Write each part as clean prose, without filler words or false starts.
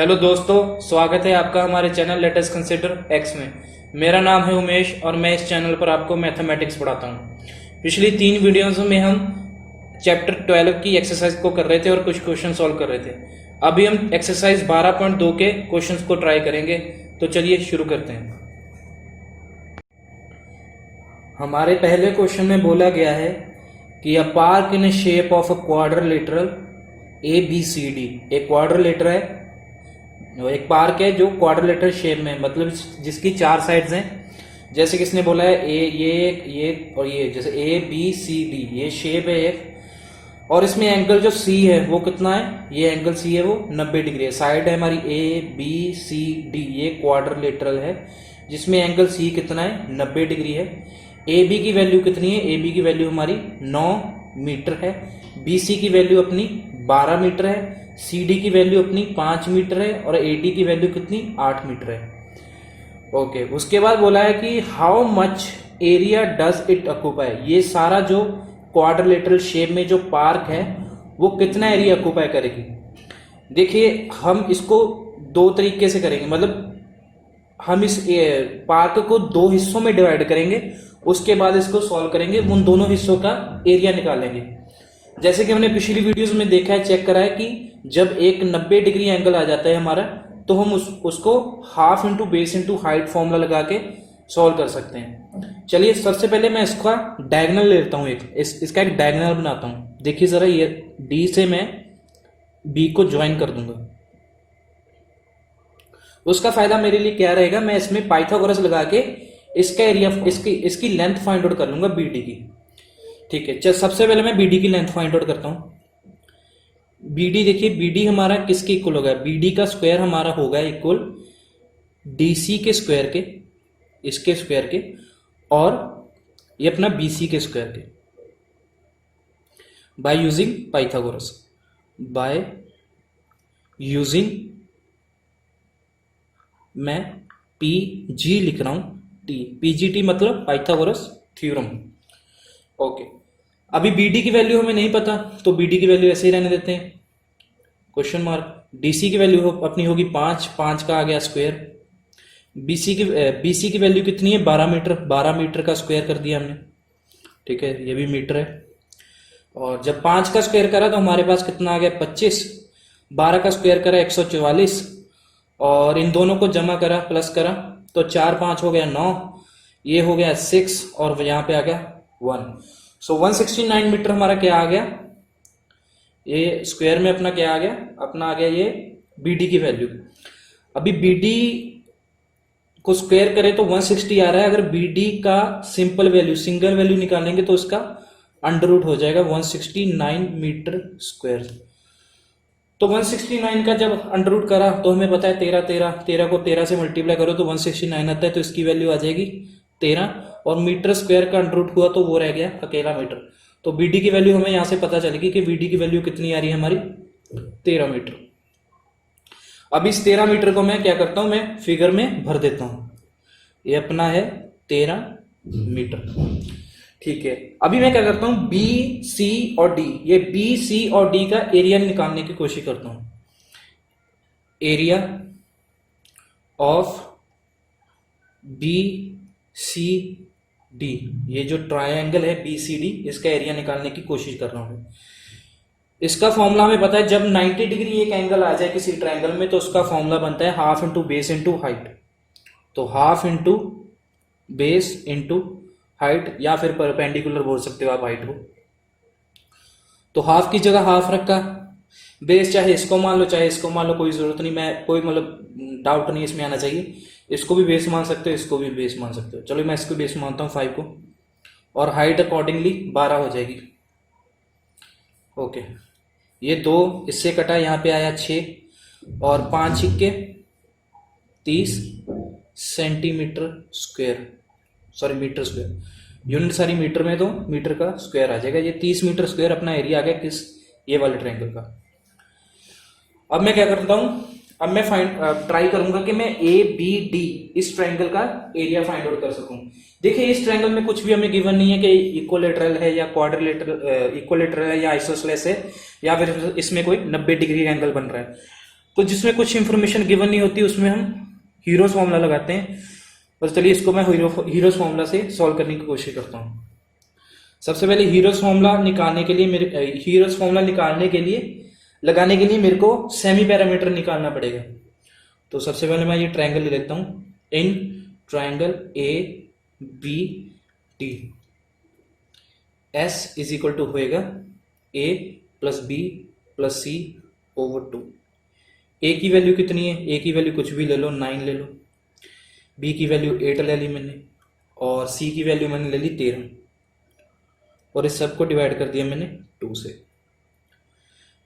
Hello दोस्तों, स्वागत है आपका हमारे channel let us consider x में। मेरा नाम है उमेश और मैं इस चैनल पर आपको मैथमेटिक्स पढ़ाता हूँ। पिछली 3 वीडियोस में हम चैप्टर 12 की एक्सरसाइज को कर रहे थे और कुछ क्वेश्चन सॉल्व कर रहे थे। अभी हम एक्सरसाइज 12.2 के क्वेश्चंस को ट्राई करेंगे। तो चलिए शुरू करते हैं। हमारे पहले क्वेश्चन में बोला गया है कि a park in shape of a quadrilateral ABCD, एक क्वाड्रिलेटर है, एक पार्क है जो क्वाड्रिलेटरल शेप में, मतलब जिसकी 4 साइड्स हैं। जैसे किसने बोला है ये और ये, जैसे ABCD ये शेप है एक, और इसमें एंगल जो C है वो कितना है, ये एंगल C है वो 90 डिग्री है। साइड है हमारी ABCD, ये क्वाड्रिलेटरल है जिसमें एंगल C कितना है, 90 डिग्री है। AB की वैल्यू कितनी है, AB की वैल्यू हमारी 9 मीटर है। BC की वैल्यू अपनी 12 मीटर है। CD की वैल्यू अपनी 5 मीटर है और AD की वैल्यू कितनी, 8 मीटर है। ओके, उसके बाद बोला है कि how much area does it occupy, ये सारा जो क्वाड्रिलेटरल शेप में जो पार्क है वो कितना एरिया ऑक्यूपाई करेगी। देखिए, हम इसको 2 तरीके से करेंगे, मतलब हम इस पार्क को 2 हिस्सों में डिवाइड करेंगे, उसके बाद इसको सॉल्व करेंगे, उन दोनों हिस्सों का एरिया निकालेंगे। जैसे कि हमने पिछली वीडियोस में देखा है, चेक करा है कि जब एक 90 डिग्री एंगल आ जाता है हमारा, तो हम उसको half into base into height formula लगा के सॉल्व कर सकते हैं। चलिए, सबसे पहले मैं इसका डायगोनल लेता हूँ, इसका एक डायगोनल बनाता हूँ। देखिए जरा, ये डी से मैं बी को ज्वाइन कर दूंगा। उसका फायदा मेरे लिए क्या रहेगा, मैं इसमें पाइथागोरस लगा के इसका एरिया, इसकी लेंथ फाइंड आउट कर लूंगा BD की। ठीक है, चल सबसे पहले मैं BD की लेंथ फाइंड आउट करता हूं। BD देखिए, BD हमारा किसके इक्वल होगा, BD का स्क्वायर हमारा होगा इक्वल DC के स्क्वायर के, इसके स्क्वायर के, और ये अपना BC के स्क्वायर के, by using Pythagoras, by using, मैं PG लिख रहा हूं, PGT मतलब पाइथागोरस थ्योरम। ओके, अभी BD की वैल्यू हमें नहीं पता, तो BD की वैल्यू ऐसे ही रहने देते हैं, क्वेश्चन मार्क। DC की वैल्यू अपनी होगी 5 का आ गया स्क्वायर। BC की वैल्यू कितनी है, 12 मीटर का स्क्वायर कर दिया हमने। ठीक है, ये भी मीटर है। और जब 5 का स्क्वायर करा तो हमारे पास कितना आ गया, 25। 12 का स्क्वायर करा 144, और इन दोनों को जमा करा, प्लस करा, तो 4 5 हो गया 9, ये हो गया 6, और यहाँ पे आ गया 1। सो 169 मीटर हमारा क्या आ गया, ये स्क्वायर में अपना क्या आ गया, अपना आ गया ये BD की वैल्यू। अभी BD को स्क्वायर करें तो 160 आ रहा है। अगर BD का सिंपल वैल्यू, सिंगल वैल्यू निकालेंगे तो इसका अंडर रूट हो जाएगा 169 मीटर स्क्वायर। तो 169 का जब अंडर रूट करा तो हमें पता है 13 को 13 से मल्टीप्लाई करो तो 169 आता है, तो इसकी वैल्यू आ जाएगी 13, और मीटर स्क्वायर का अंडर रूट हुआ तो वो रह गया अकेला मीटर। तो BD की वैल्यू हमें यहां से पता चलेगी कि BD की वैल्यू कितनी आ रही है हमारी, 13 मीटर। अब इस 13 मीटर को मैं क्या करता हूं, मैं फिगर में भर देता हूं। ये अपना है 13 मीटर। ठीक है, अभी मैं क्या करता हूं, B, C और D, ये B, C और D का एरिया निकालने की कोशिश करता हूं। एरिया ऑफ BCD, ये जो ट्रायंगल है BCD, इसका एरिया निकालने की कोशिश कर रहा हूं। इसका फॉर्मूला हमें पता है, जब 90 डिग्री एक एंगल आ जाए किसी ट्रायंगल में तो उसका फॉर्मूला बनता है half into base into height. तो half into base into height, या फिर परपेंडिकुलर बोल सकते हो आप हाइट को। तो हाफ की जगह हाफ रखा, बेस चाहे इसको मान लो चाहे इसको मान लो, कोई जरूरत नहीं, मैं कोई मतलब डाउट नहीं इसमें आना चाहिए। इसको भी बेस मान सकते हो, इसको भी बेस मान सकते हो। चलो मैं इसको बेस मानता हूँ 5 को, और हाइट अकॉर्डिंगली 12 हो जाएगी। ओके, ये 2 इससे कटा, यहाँ पे आया 6, और 5 छिक्के 30 centimetre square, sorry metre square, unit सारी मीटर में, तो मीटर का स्क्वायर आ जाएगा। ये 30 मीटर स्क्वायर अपना एरिया आ गया किस, ये वाले ट्रायंगल का। अब मैं क्या करता हूं, अब मैं ट्राई करूंगा कि मैं ABD इस ट्रायंगल का एरिया फाइंड आउट कर सकूं। देखिए, इस ट्रायंगल में कुछ भी हमें गिवन नहीं है कि इक्विलेटरल है या क्वाड्रिलेटरल, इक्विलेटरल है या आइसोसेलेस है, या फिर इसमें कोई 90 डिग्री एंगल बन रहा है। तो जिसमें कुछ इंफॉर्मेशन गिवन नहीं होती उसमें हम हीरोज फॉर्मूला लगाते हैं। और चलिए इसको मैं हीरोज फॉर्मूला से सॉल्व करने की कोशिश करता हूँ। सबसे पहले हीरोज फॉर्मूला निकालने के लिए लगाने के लिए मेरे को सेमी पैरामीटर निकालना पड़ेगा। तो सबसे पहले मैं ये ट्रायंगल ले लेता हूँ। In triangle A B D s is equal to होएगा a plus B plus C over 2। ए की वैल्यू कितनी है? ए की वैल्यू कुछ भी ले लो, 9 ले लो। बी की वैल्यू 8 ले ली मैंने, और सी की वैल्यू मैंने ले ली 13, और इस सब को डिवाइड कर दिया मैंने 2 से।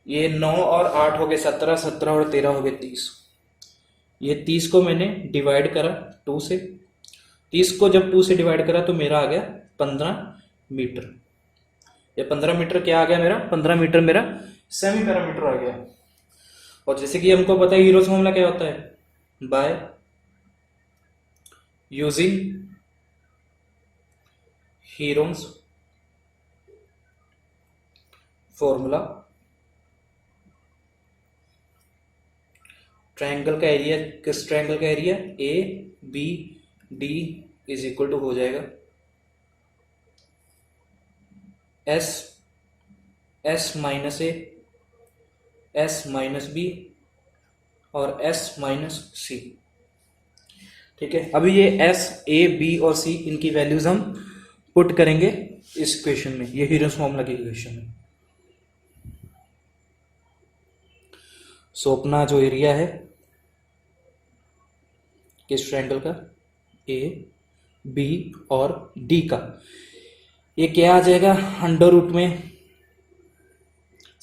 ये 9 और 8 हो गए 17, 17 और 13 हो गए 30। ये 30 को मैंने डिवाइड करा 2 से। 30 को जब 2 से डिवाइड करा तो मेरा आ गया 15 मीटर। ये 15 मीटर क्या आ गया मेरा? 15 मीटर मेरा सेमी पैरामीटर आ गया। और जैसे कि हमको पता है हीरोज फॉर्मूला क्या होता है, by using Hero's formula triangle का एरिया, किस ट्रायंगल का area? A B D is equal to हो जाएगा एस एस माइनस ए, एस माइनस बी और एस माइनस सी। ठीक है, अभी ये एस ए बी और सी इनकी वैल्यूज हम पुट करेंगे इस इक्वेशन में, ये हीरोज फॉर्मूला की इक्वेशन में। सो अपना जो एरिया है किस ट्रायंगल का, ए बी और डी का, ये क्या आ जाएगा अंडर रूट में।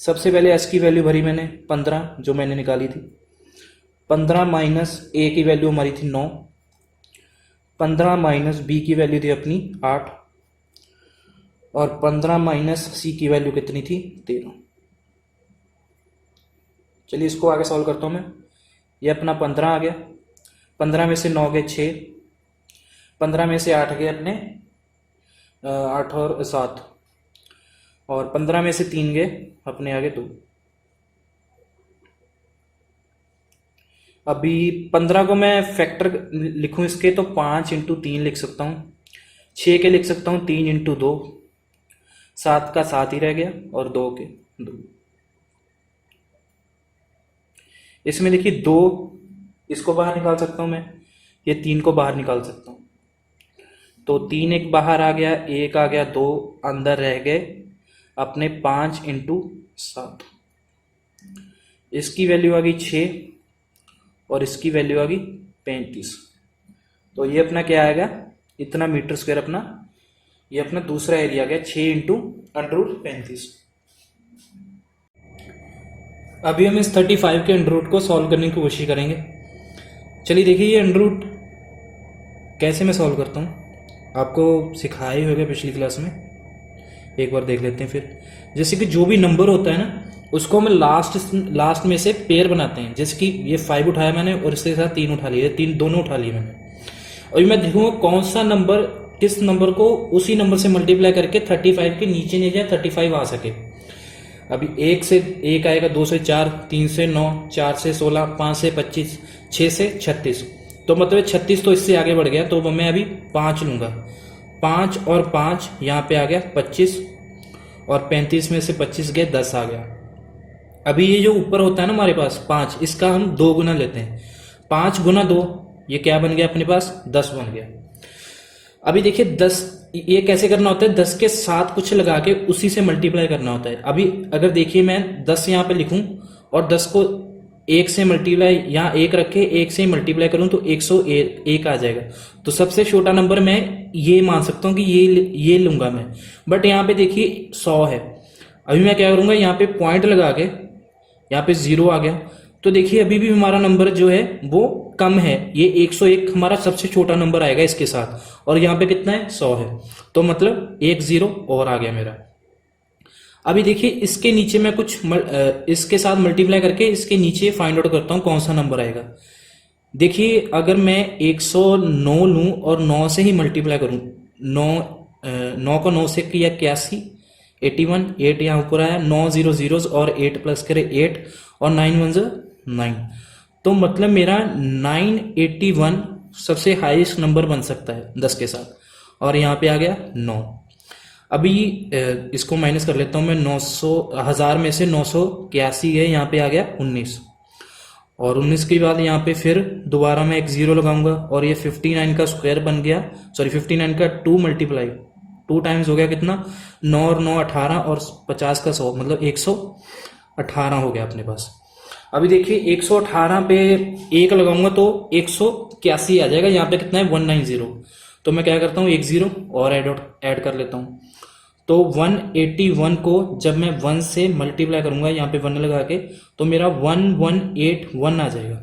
सबसे पहले एस की वैल्यू भरी मैंने 15 जो मैंने निकाली थी, 15 माइनस ए की वैल्यू हमारी थी 9, 15 माइनस बी की वैल्यू थी अपनी 8, और 15 माइनस सी की वैल्यू कितनी थी 13। चलिए इसको आगे सॉल्व करता हूँ मैं। ये अपना 15 आ गया, 15 में से 9 गए 6, 15 में से 8 गए अपने 8 और 7, और 15 में से 3 गए अपने आगे 2। अभी 15 को मैं फैक्टर लिखूं इसके तो 5 इंटू 3 लिख सकता हूँ, 6 के लिख सकता हूँ 3 इंटू 2, 7 का 7 ही रह गया और 2 के 2। इसमें देखिए 2 इसको बाहर निकाल सकता हूं मैं, ये 3 को बाहर निकाल सकता हूं, तो 3 एक बाहर आ गया, 1 आ गया, 2 अंदर रह गए अपने 5 इंटू 7। इसकी वैल्यू आ गई 6 और इसकी वैल्यू आ गई 35। तो ये अपना क्या आएगा, इतना मीटर स्क्वायर अपना, ये अपना दूसरा एरिया आ गया 6 इंटू अंडर रूट 35। अभी हम इस 35 के अंडर रूट को सॉल्व करने की कोशिश करेंगे। चलिए देखिए ये अंडर रूट कैसे मैं सॉल्व करता हूँ, आपको सिखाया ही होगा पिछली क्लास में, एक बार देख लेते हैं फिर। जैसे कि जो भी नंबर होता है ना उसको हम लास्ट में से पेयर बनाते हैं। जैसे कि ये 5 उठाया मैंने और इसके साथ 3 उठा लिए, 3 दोनों उठा लिए मैंने, और मैं देखूंगा कौन सा नंबर किस नंबर को उसी नंबर से मल्टीप्लाई करके 35 के नीचे नहीं जाए, 35 आ सके। अभी 1 से 1 आएगा, 2 से 4, 3 से 9, 4 से 16, 5 से 25, 6 से 36, तो मतलब 36 तो इससे आगे बढ़ गया, तो मैं अभी 5 लूंगा। 5 और 5 यहाँ पे आ गया 25, और 35 में से 25 गए 10 आ गया। अभी ये जो ऊपर होता है ना हमारे पास 5, इसका हम 2 गुना लेते हैं। 5 गुना 2 ये क्या बन गया अपने पास, 10 बन गया। अभी देखिए 10 ये कैसे करना होता है, 10 के साथ कुछ लगा के उसी से मल्टीप्लाई करना होता है। अभी अगर देखिए मैं 10 यहाँ पे लिखूं और 10 को 1 से मल्टीप्लाई, यहाँ 1 रखे 1 से मल्टीप्लाई करूं तो 101 आ जाएगा। तो सबसे छोटा नंबर मैं ये मान सकता हूं कि ये लूंगा मैं, बट यहाँ पे देखिए 100 है। अभी मैं क्या करूंगा, यहाँ पे पॉइंट लगा के यहाँ पे 0 आ गया, तो देखिए अभी भी हमारा नंबर जो है वो कम है। ये 101 हमारा सबसे छोटा नंबर आएगा इसके साथ, और यहाँ पे कितना है 100 है, तो मतलब 1 0 और आ गया मेरा। अभी देखिए इसके नीचे मैं कुछ इसके साथ मल्टीप्लाई करके इसके नीचे फाइंड आउट करता हूँ कौन सा नंबर आएगा। देखिए अगर मैं 109 लूं और 9 से ही मल्टीप्लाई करूं, 9 को 9 से किया 81, 81, 8 यहाँ ऊपर आया, 9 0 0 और 8 प्लस करे 8 और 9 1 9, तो मतलब मेरा 981 सबसे हाईएस्ट नंबर बन सकता है 10 के साथ, और यहाँ पे आ गया 9। अभी इसको माइनस कर लेता हूँ मैं, 900 1000 में से 981 है, यहाँ पे आ गया 19, और 19 के बाद यहाँ पे फिर दोबारा मैं एक जीरो लगाऊंगा, और ये 59 का स्क्वायर बन गया, सॉरी 59 का 2 मल्टीप्लाई 2 टाइम्स हो गया कितना, 9 और 9 18, और 50 का 100 मतलब 118 हो गया अपने पास। अभी देखिए 118 पे एक लगाऊंगा तो 181 आ जाएगा, यहाँ पे कितना है 190, तो मैं क्या करता हूँ एक जीरो और ऐड कर लेता हूँ, तो 181 को जब मैं 1 से मल्टीप्लाई करूंगा यहाँ पे 1 लगा के, तो मेरा 1181 आ जाएगा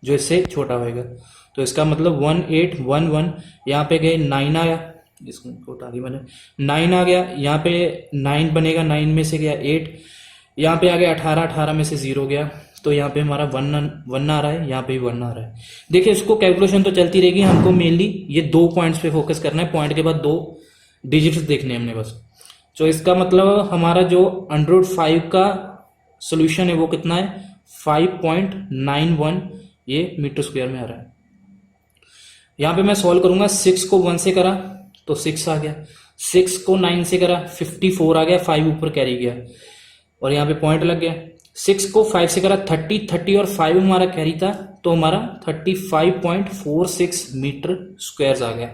जो इससे छोटा होएगा, तो इसका मतलब 1811, यहाँ पे गए 9 आया, इसको उठा दी मैंने, 9 आ गया, यहाँ पे 9 बनेगा, 9 में से गया 8, यहाँ पे आ गया 18, 18 में से 0 गया, तो यहाँ पे हमारा 1 आ रहा है, यहाँ पे भी 1 आ रहा है। देखिए इसको कैलकुलेशन तो चलती रहेगी, हमको मेनली ये 2 पॉइंट्स पे फोकस करना है, पॉइंट के बाद 2 डिजिट्स देखने हैं हमने बस। तो इसका मतलब हमारा जो √5 का सोल्यूशन है वो कितना है 5.91 ये मीटर स्क्वायर में आ रहा है। यहाँ पे मैं सॉल्व करूंगा, 6 को 1 से करा तो 6 आ गया, 6 को 9 से करा 54 आ गया, 5 ऊपर कैरी गया और यहाँ पे पॉइंट लग गया। 6 को 5 से करा 30 और 5 हमारा कैरी था, तो हमारा 35.46 मीटर स्क्वायर आ गया।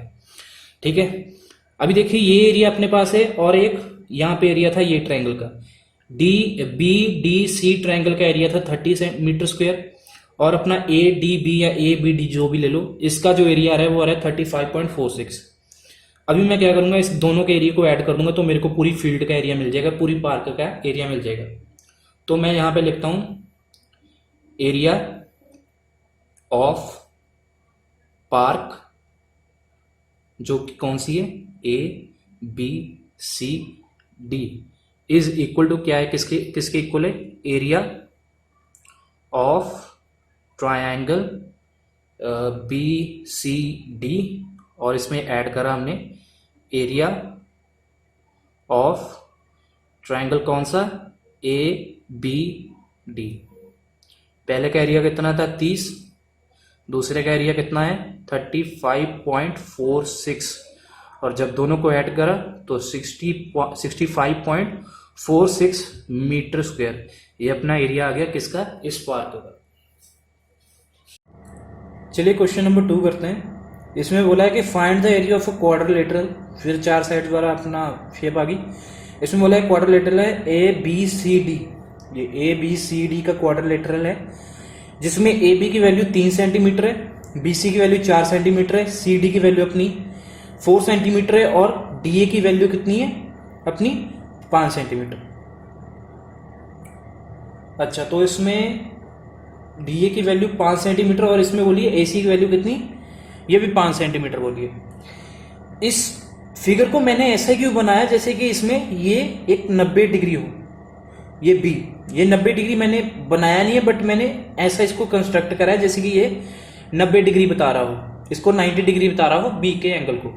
ठीक है, अभी देखिए ये एरिया अपने पास है, और एक यहाँ पे एरिया था ये ट्रायंगल का, BDC ट्रायंगल का एरिया था 30 मीटर स्क्वायर, और अपना ADB या ABD जो भी ले लो, इसका जो एरिया आ रहा है वो आ रहा है 35.46। अभी मैं क्या करूंगा, इस दोनों के एरिया को ऐड कर दूंगा तो मेरे को पूरी फील्ड का एरिया मिल जाएगा, पूरी पार्क का एरिया मिल जाएगा। तो मैं यहां पे लिखता हूं एरिया ऑफ पार्क, जो कि कौन सी है ABCD इज इक्वल टू क्या है, किसके इक्वल है, एरिया ऑफ ट्रायंगल BCD, और इसमें ऐड करा हमने एरिया ऑफ ट्रायंगल कौन सा ABD। पहले का एरिया कितना था 30, दूसरे का एरिया कितना है 35.46, और जब दोनों को ऐड करा तो 65.46 मीटर स्क्वायर, ये अपना एरिया आ गया किसका, इस पार्क का। चलिए क्वेश्चन नंबर 2 करते हैं। इसमें बोला है कि find the area of a quadrilateral, फिर 4 साइड वाला अपना शेप आ गई। इसमें बोला है क्वाड्रिलेटरल है ABCD, ये ABCD का क्वाड्रिलेटरल है, जिसमें AB की वैल्यू 3 सेंटीमीटर है, BC की वैल्यू 4 सेंटीमीटर है, CD की वैल्यू अपनी 4 सेंटीमीटर है, और DA की वैल्यू कितनी है अपनी 5 सेंटीमीटर। अच्छा, तो इसमें DA की वैल्यू 5 सेंटीमीटर, और इसमें बोलिए AC की वैल्यू कितनी, ये भी 5 सेंटीमीटर बोलिए। इस फिगर को मैंने ऐसा क्यों बनाया जैसे कि इसमें ये एक 90 डिग्री हो, ये B, ये 90 डिग्री मैंने बनाया नहीं है, बट मैंने ऐसा इसको कंस्ट्रक्ट करा है जैसे कि ये 90 डिग्री बता रहा हो, इसको 90 डिग्री बता रहा हो B के एंगल को।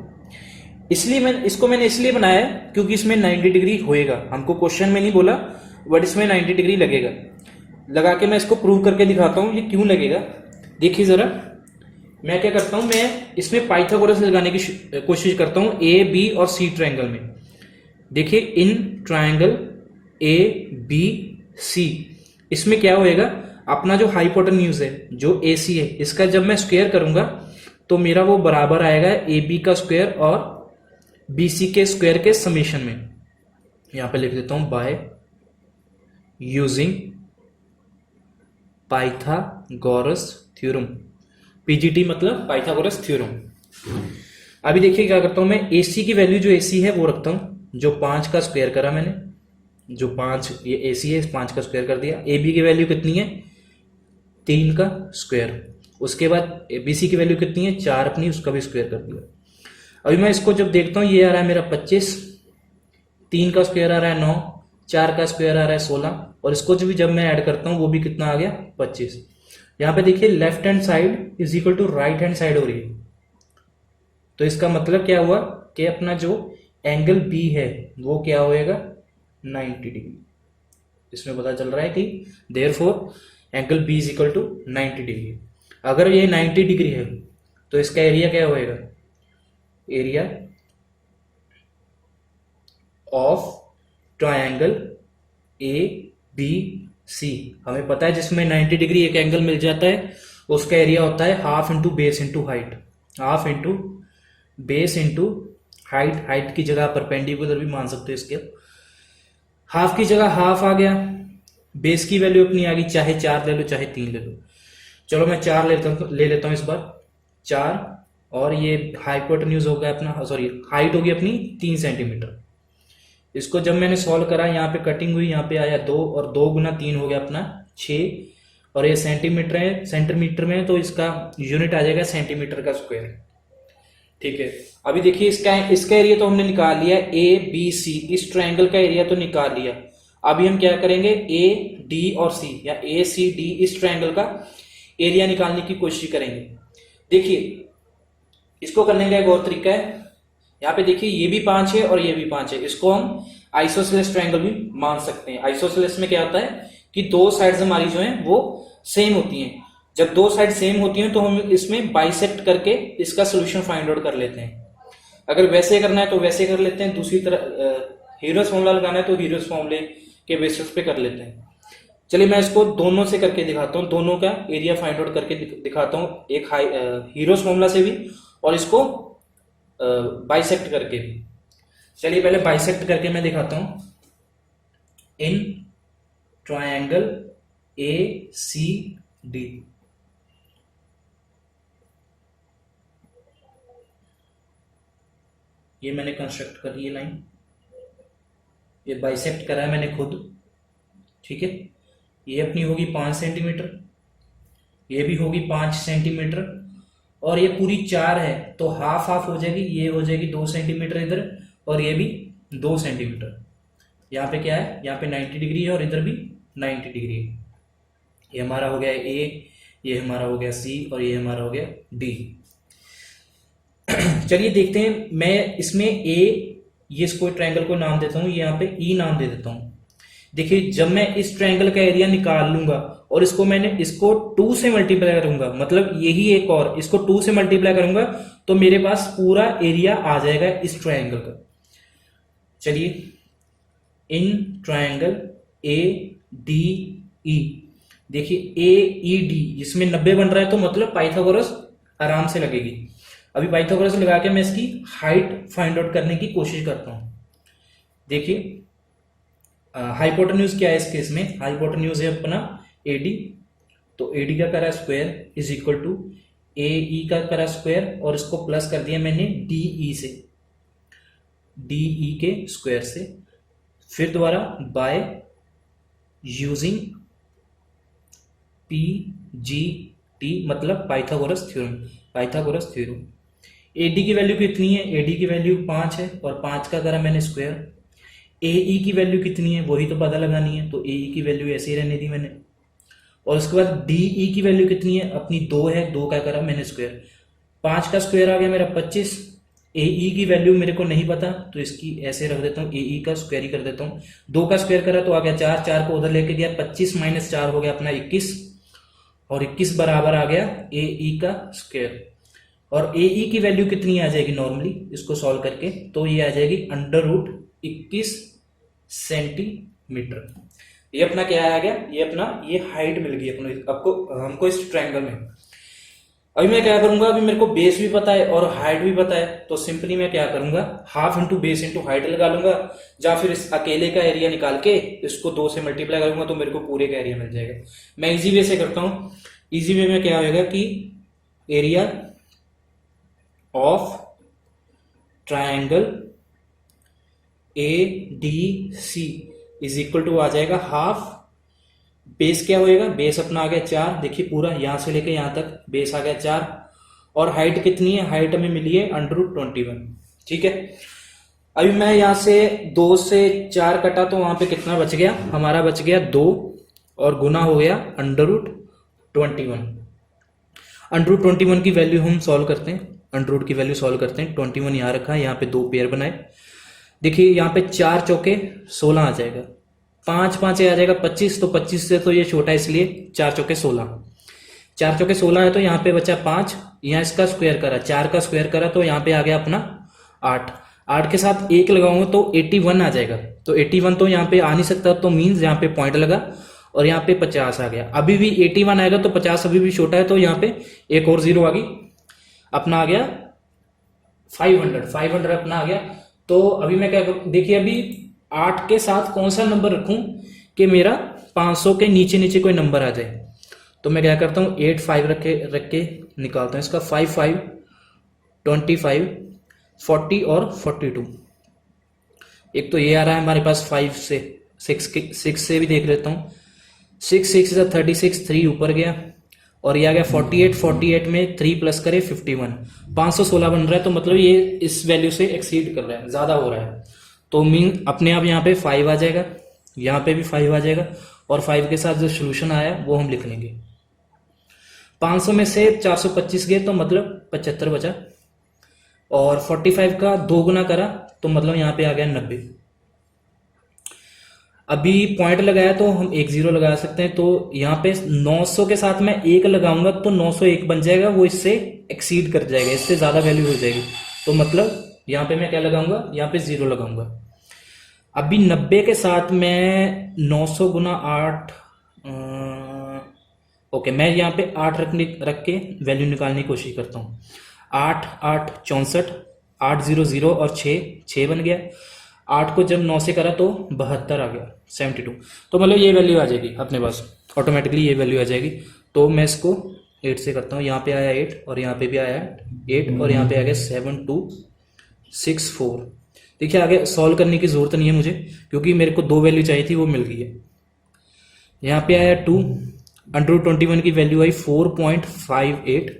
इसलिए मैंने इसलिए बनाया है क्योंकि इसमें 90 डिग्री होएगा, हमको क्वेश्चन में नहीं बोला, बट इसमें 90 डिग्री लगेगा। लगा के मैं इसको प्रूव करके दिखाता हूं ये क्यों लगेगा। देखिए जरा, मैं क्या करता हूं, मैं इसमें पाइथागोरस लगाने की कोशिश करता हूं AB और C ट्रायंगल में। देखिए इन ट्रायंगल ABC, इसमें क्या होएगा, अपना जो हाइपोटेन्यूज है जो AC है, इसका जब मैं स्क्वायर करूंगा तो मेरा वो बराबर आएगा AB का स्क्वायर और BC के स्क्वायर के समेशन में। यहां पे लिख देता हूं by using Pythagoras theorem, PGT मतलब पाइथागोरस थ्योरम। अभी देखिए क्या करता हूं मैं, AC की वैल्यू जो AC है वो रखता हूं, जो 5 का स्क्वायर करा मैंने, जो 5 ये AC है, इस 5 का स्क्वायर कर दिया। AB की वैल्यू कितनी है 3 का स्क्वायर, उसके बाद BC की वैल्यू कितनी है 4 अपनी, उसका भी स्क्वायर कर दिया। अभी मैं इसको जब देखता हूं, ये आ रहा है मेरा 25, 3 का स्क्वायर आ रहा है 9, 4 का स्क्वायर आ रहा है 16, और इसको जब मैं ऐड करता हूं वो भी कितना आ गया 25। यहां पे देखिए left hand side is equal to right hand side हो रही है, तो इसका मतलब क्या हुआ कि अपना जो एंगल B है वो क्या होएगा 90 डिग्री। इसमें पता चल रहा है कि therefore angle B is equal to 90 degree. अगर ये 90 डिग्री है तो इसका एरिया क्या होएगा, area of triangle A B C, हमें पता है जिसमें 90 डिग्री एक एंगल मिल जाता है उसका एरिया होता है half into base into height, half into base into height, height की जगह परपेंडिकुलर भी मान सकते हो इसके, हाफ की जगह हाफ आ गया, बेस की वैल्यू अपनी आ गई, चाहे 4 ले लो चाहे 3 ले लो, चलो मैं 4 ले लेता हूं इस बार 4, और ये हाइपोटेन्यूज हो गया अपना, सॉरी हाइट होगी अपनी 3 सेंटीमीटर। इसको जब मैंने सॉल्व करा यहाँ पे कटिंग हुई, यहाँ पे आया 2 और 2 गुना 3 हो गया अपना 6, और ये सेंटीमीटर है, सेंटीमीटर में तो इसका यूनिट आ जाएगा सेंटीमीटर का स्क्वायर। ठीक है, अभी देखिए इसका एरिया तो हमने निकाल लिया, ए बी सी इस ट्रायंगल का एरिया तो निकाल लिया। अभी हम क्या करेंगे, ए डी और सी या ए सी डी इस ट्रायंगल का एरिया निकालने की कोशिश करेंगे। देखिए इसको करने का एक और तरीका है, यहाँ पे देखिए ये भी 5 है और ये भी 5 है, इसको हम आइसोसेलेस ट्रायंगल भी मान सकते हैं। आइसोसेलेस में क्या होता है कि दो साइड्स हमारी जो हैं वो सेम होती हैं, जब दो साइड सेम होती हैं तो हम इसमें बाइसेक्ट करके इसका सोल्यूशन फाइंड आउट कर लेते हैं। अगर वैसे करना है तो वैसे कर लेते हैं, दूसरी तरह हीरोस फॉर्मूला लगाना है तो हीरोस फॉर्मूले के बेसिस पे कर लेते हैं। चलिए मैं इसको दोनों से करके दिखाता हूँ, दोनों का एरिया फाइंड आउट करके दिखाता हूँ, एक हीरोस फॉर्मूला से भी और इसको बाइसेक्ट करके भी। चलिए पहले बाइसेक्ट करके मैं दिखाता हूं। इन ट्रायंगल ए सी डी, ये मैंने कंस्ट्रक्ट कर ये लाइन, ये बाइसेक्ट करा है मैंने खुद। ठीक है, ये अपनी होगी 5 सेंटीमीटर, ये भी होगी 5 सेंटीमीटर, और ये पूरी 4 है तो हाफ हाफ हो जाएगी, ये हो जाएगी 2 सेंटीमीटर इधर और ये भी 2 सेंटीमीटर। यहाँ पे क्या है, यहाँ पे 90 डिग्री है और इधर भी 90 डिग्री है। ये हमारा हो गया ए, ये हमारा हो गया सी और ये हमारा हो गया डी। चलिए देखते हैं, मैं इसमें ए ये इसको ट्रायंगल को नाम देता हूँ, यहाँ पे ई नाम दे देता हूँ। देखिए जब मैं इस ट्रायंगल का एरिया निकाल लूंगा और इसको मैंने इसको 2 से मल्टीप्लाई करूंगा, मतलब यही एक और इसको 2 से मल्टीप्लाई करूंगा तो मेरे पास पूरा एरिया आ जाएगा इस ट्रायंगल का। चलिए इन ट्रायंगल ए डी ई, देखिए ए ई डी जिसमें 90 बन रहा है तो मतलब पाइथागोरस आराम से लगेगी। अभी पाइथागोरस लगा के मैं इसकी हाइट फाइंड आउट करने की कोशिश करता हूं। देखिए हाइपोटेन्यूज क्या है इस केस में, हाइपोटेन्यूज है अपना एडी, तो एडी का करा स्क्वायर इज इक्वल टू ए ई का करा स्क्वायर और इसको प्लस कर दिया मैंने डी ई से, डी ई के स्क्वायर से, फिर दोबारा by using P G T मतलब Pythagoras theorem, Pythagoras theorem. AD की वैल्यू कितनी है, एडी की वैल्यू 5 है और 5 का करा मैंने स्क्वायर। ए की वैल्यू कितनी है वही तो पता लगानी है, तो ए की वैल्यू ऐसे ही रहने दी मैंने, और उसके बाद डी की वैल्यू कितनी है अपनी 2 है, 2 का करा मैंने स्क्वायर, 5 का स्क्वायर आ गया मेरा 25। ए की वैल्यू मेरे को नहीं पता तो इसकी ऐसे रख देता हूँ, ए का स्क्वायर ही कर देता हूँ। 2 का स्क्वायर करा तो आ गया 4, 4 को उधर लेके गया, 25 माइनस 4 हो गया अपना 21, और 21 बराबर आ गया ए का स्क्वायर। और ए की वैल्यू कितनी आ जाएगी नॉर्मली इसको सॉल्व करके, तो ये आ जाएगी √21 सेंटीमीटर। ये अपना क्या आ गया, ये अपना ये हाइट मिल गई अपने आपको हमको इस ट्रायंगल में। अभी मैं क्या करूंगा, अभी मेरे को बेस भी पता है और हाइट भी पता है, तो सिंपली मैं क्या करूंगा half into base into height लगा लूंगा, या फिर इस अकेले का एरिया निकाल के इसको 2 से मल्टीप्लाई करूंगा तो मेरे को पूरे का एरिया मिल जाएगा। मैं इजी वे से करता हूं, इजी वे में क्या होगा कि area of triangle A D C is equal to आ जाएगा हाफ, बेस क्या होएगा, बेस अपना आ गया 4, देखिए पूरा यहां से लेके यहां तक बेस आ गया 4, और हाइट कितनी है, हाइट हमें मिली है √21। ठीक है, अभी मैं यहां से 2 से 4 कटा तो वहां पे कितना बच गया, हमारा बच गया 2 और गुना हो गया √21। √21 की वैल्यू हम सॉल्व करते हैं, अंडर की वैल्यू सॉल्व करते हैं। 21 यहाँ रखा है, यहाँ पे 2 पेयर बनाए, देखिए यहाँ पे 4 चौके 16 आ जाएगा, 5 5 ये आ जाएगा 25, तो 25 से तो ये छोटा है, इसलिए 4 चौके 16, 4 चौके 16 है, तो यहाँ पे बचा 5, यहाँ इसका स्क्वायर करा, 4 का स्क्वायर करा, तो यहाँ पे आ गया अपना 8, 8 के साथ 1 लगाऊंगा तो 81 आ जाएगा, तो 81 तो यहाँ पे आ नहीं सकता, तो मीन्स यहाँ पे पॉइंट लगा और यहाँ पे 50 आ गया। अभी भी 81 आएगा तो 50 अभी भी छोटा है, तो यहाँ पे एक और जीरो आ गई, अपना आ गया 500 अपना आ गया। तो अभी मैं क्या करूं, देखिए अभी 8 के साथ कौन सा नंबर रखूं कि मेरा 500 के नीचे नीचे कोई नंबर आ जाए, तो मैं क्या करता हूँ 8 5 रख के निकालता हूँ इसका 5 5 25 40 और 42। एक तो ये आ रहा है हमारे पास 5 से 6 से भी देख लेता हूँ, 6 6 से 36, 3 ऊपर गया, और ये आ गया 48, 48 में 3 प्लस करे 51, 516 बन रहा है, तो मतलब ये इस वैल्यू से एक्सीड कर रहा है, ज्यादा हो रहा है, तो मीन अपने आप यहाँ पे 5 आ जाएगा, यहाँ पे भी 5 आ जाएगा, और 5 के साथ जो सोल्यूशन आया वो हम लिख लेंगे। 500 में से 425 गए तो मतलब 75 बचा, और 45 का 2 गुना करा तो मतलब यहाँ पे आ गया 90। अभी पॉइंट लगाया तो हम एक जीरो लगा सकते हैं, तो यहाँ पे 900 के साथ मैं 1 लगाऊंगा तो 901 बन जाएगा, वो इससे एक्सीड कर जाएगा, इससे ज्यादा वैल्यू हो जाएगी, तो मतलब यहाँ पे मैं क्या लगाऊंगा, यहाँ पे 0 लगाऊंगा। अभी 90 के साथ मैं 900 गुना 8, ओके मैं यहाँ पे 8 रख के वैल्यू निकालने की कोशिश करता हूँ। 8 8 64, 8 0 0 और 6 बन गया। 8 को जब 9 से करा तो 72 आ गया, 72, तो मतलब ये वैल्यू आ जाएगी अपने पास, ऑटोमेटिकली ये वैल्यू आ जाएगी। तो मैं इसको 8 से करता हूँ, यहाँ पे आया 8 और यहाँ पे भी आया 8 और यहाँ पे आ गया 7 2 6 4। देखिए आगे सॉल्व करने की जरूरत नहीं है मुझे, क्योंकि मेरे को 2 वैल्यू चाहिए थी, वो मिल गई है। यहाँ पे आया 2, √21 की वैल्यू आई 4.58।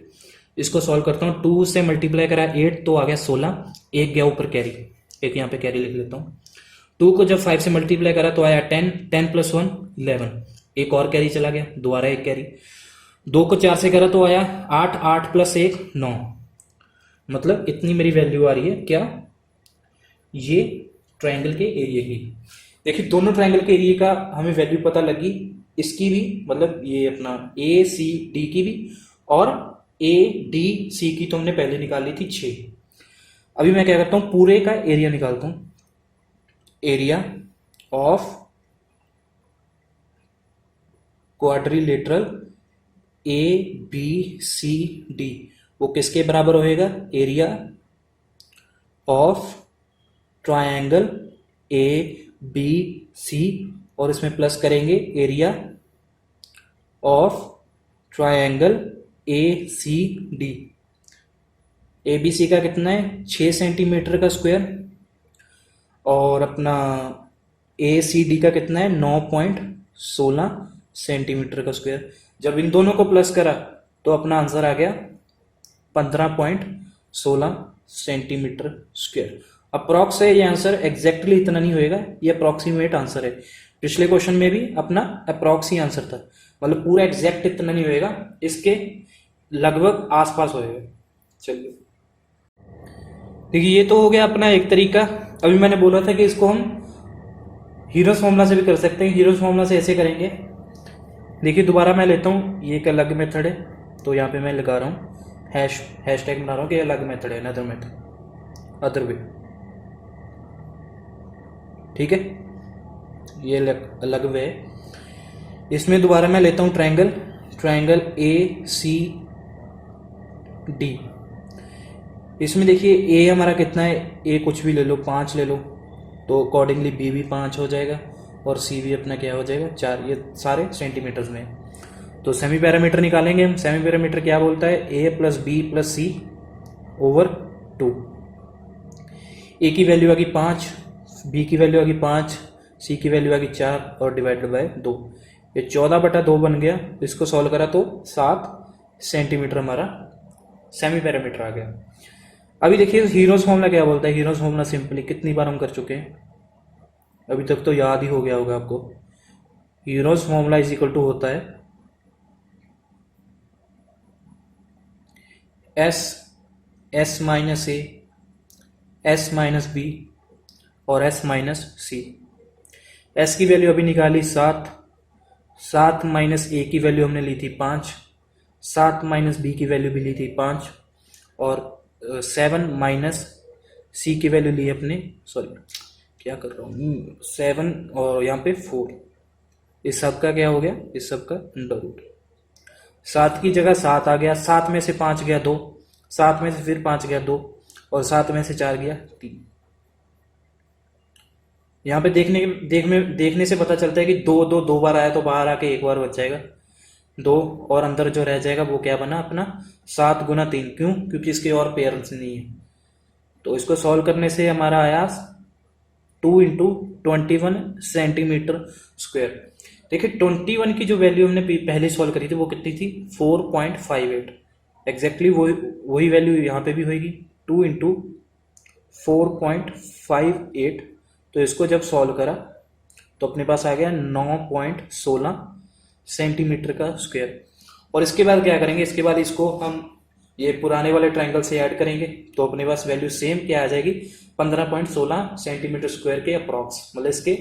इसको सॉल्व करता हूँ, 2 से मल्टीप्लाई करा 8 तो आ गया 16, एक गया ऊपर कैरी, एक यहाँ पे कैरी लिख लेता हूँ। 2 को जब 5 से मल्टीप्लाई करा तो आया 10, 10 + 1 11, एक और कैरी चला गया, दोबारा एक कैरी। 2 को 4 से करा तो आया 8, 8 + 1 9, मतलब इतनी मेरी वैल्यू आ रही है क्या, ये ट्रायंगल के एरिया की। देखिए दोनों ट्रायंगल के एरिया का हमें वैल्यू पता लगी, इसकी भी, मतलब ये अपना ACD की भी, और ADC की तो हमने पहले निकाल ली थी 6। अभी मैं क्या करता हूं, पूरे का एरिया निकालता हूं, एरिया ऑफ क्वाड्रिलेटरल ABCD, वो किसके बराबर होएगा, एरिया ऑफ ट्रायंगल ABC, और इसमें प्लस करेंगे area of triangle ACD। ABC का कितना है 6 सेंटीमीटर का स्क्वायर, और अपना ACD का कितना है 9.16 सेंटीमीटर का स्क्वायर। जब इन दोनों को प्लस करा तो अपना आंसर आ गया 15.16 सेंटीमीटर स्क्वायर। अप्रॉक्स है ये आंसर, एग्जैक्टली इतना नहीं होएगा, ये अप्रॉक्सीमेट आंसर है। पिछले क्वेश्चन में भी अपना अप्रॉक्स ही आंसर था, मतलब पूरा एग्जैक्ट इतना नहीं होएगा, इसके लगभग आसपास होएगा। चलिए देखिए ये तो हो गया अपना एक तरीका। अभी मैंने बोला था कि इसको हम हीरोस फॉर्मूला से भी कर सकते हैं। हीरोस फॉर्मूला से ऐसे करेंगे, देखिए दोबारा मैं लेता हूँ, ये एक अलग मेथड है, तो यहाँ पे मैं लगा रहा हूँ हैशटैग बना रहा हूँ कि अलग मेथड है, अनदर मेथड, अदर वे, ठीक है, ये अलग वे है। इसमें दोबारा मैं लेता हूँ ट्रायंगल ACD। इसमें देखिए A हमारा कितना है, A कुछ भी ले लो, 5 ले लो, तो अकॉर्डिंगली B भी 5 हो जाएगा, और C भी अपना क्या हो जाएगा 4, ये सारे सेंटीमीटर्स में। तो सेमी पैरामीटर निकालेंगे हम। सेमी पैरामीटर क्या बोलता है, A + B + C / 2। A की वैल्यू आ गई 5, B की वैल्यू आ गई 5, C की वैल्यू आ गई 4 और डिवाइडेड बाय 2, ये 14/2 बन गया। इसको सॉल्व करा तो 7 सेंटीमीटर हमारा सेमी पैरामीटर आ गया। अभी देखिए हीरोज फॉर्मूला क्या बोलता है। हीरोज फॉर्मूला सिंपली कितनी बार हम कर चुके हैं, अभी तक तो याद ही हो गया होगा आपको। हीरोज फॉर्मूला = होता है S - A, S - B और S - C। एस की वैल्यू अभी निकाली 7, 7 माइनस ए की वैल्यू हमने ली थी 5, 7 माइनस बी की वैल्यू भी ली थी 5, और 7 माइनस सी की वैल्यू ली अपने, सॉरी क्या कर रहा हूँ, 7 और यहाँ पे 4, इस सब का क्या हो गया, इस सब का अंडर रूट। 7 की जगह 7 आ गया, 7 में से 5 गया 2, 7 में से फिर 5 गया 2, और 7 में से 4 गया 3। यहाँ पे देखने से पता चलता है कि 2 बार आया तो बाहर आके एक बार बच जाएगा 2, और अंदर जो रह जाएगा वो क्या बना अपना 7 गुना 3, क्यों, क्योंकि इसके और पेयर्स नहीं है। तो इसको सॉल्व करने से हमारा आया 2 इंटू 21 सेंटीमीटर स्क्वायर। देखिए 21 की जो वैल्यू हमने पहले सॉल्व करी थी वो कितनी थी, 4.58। एग्जैक्टली वही वैल्यू यहाँ पे भी होगी, 2 इंटू 4.58। तो इसको जब सॉल्व करा तो अपने पास आ गया 9.16 सेंटीमीटर का स्क्वायर। और इसके बाद क्या करेंगे, इसके बाद इसको हम ये पुराने वाले ट्रायंगल से ऐड करेंगे तो अपने पास वैल्यू सेम क्या आ जाएगी, 15.16 सेंटीमीटर स्क्वायर के अप्रॉक्स, मतलब इसके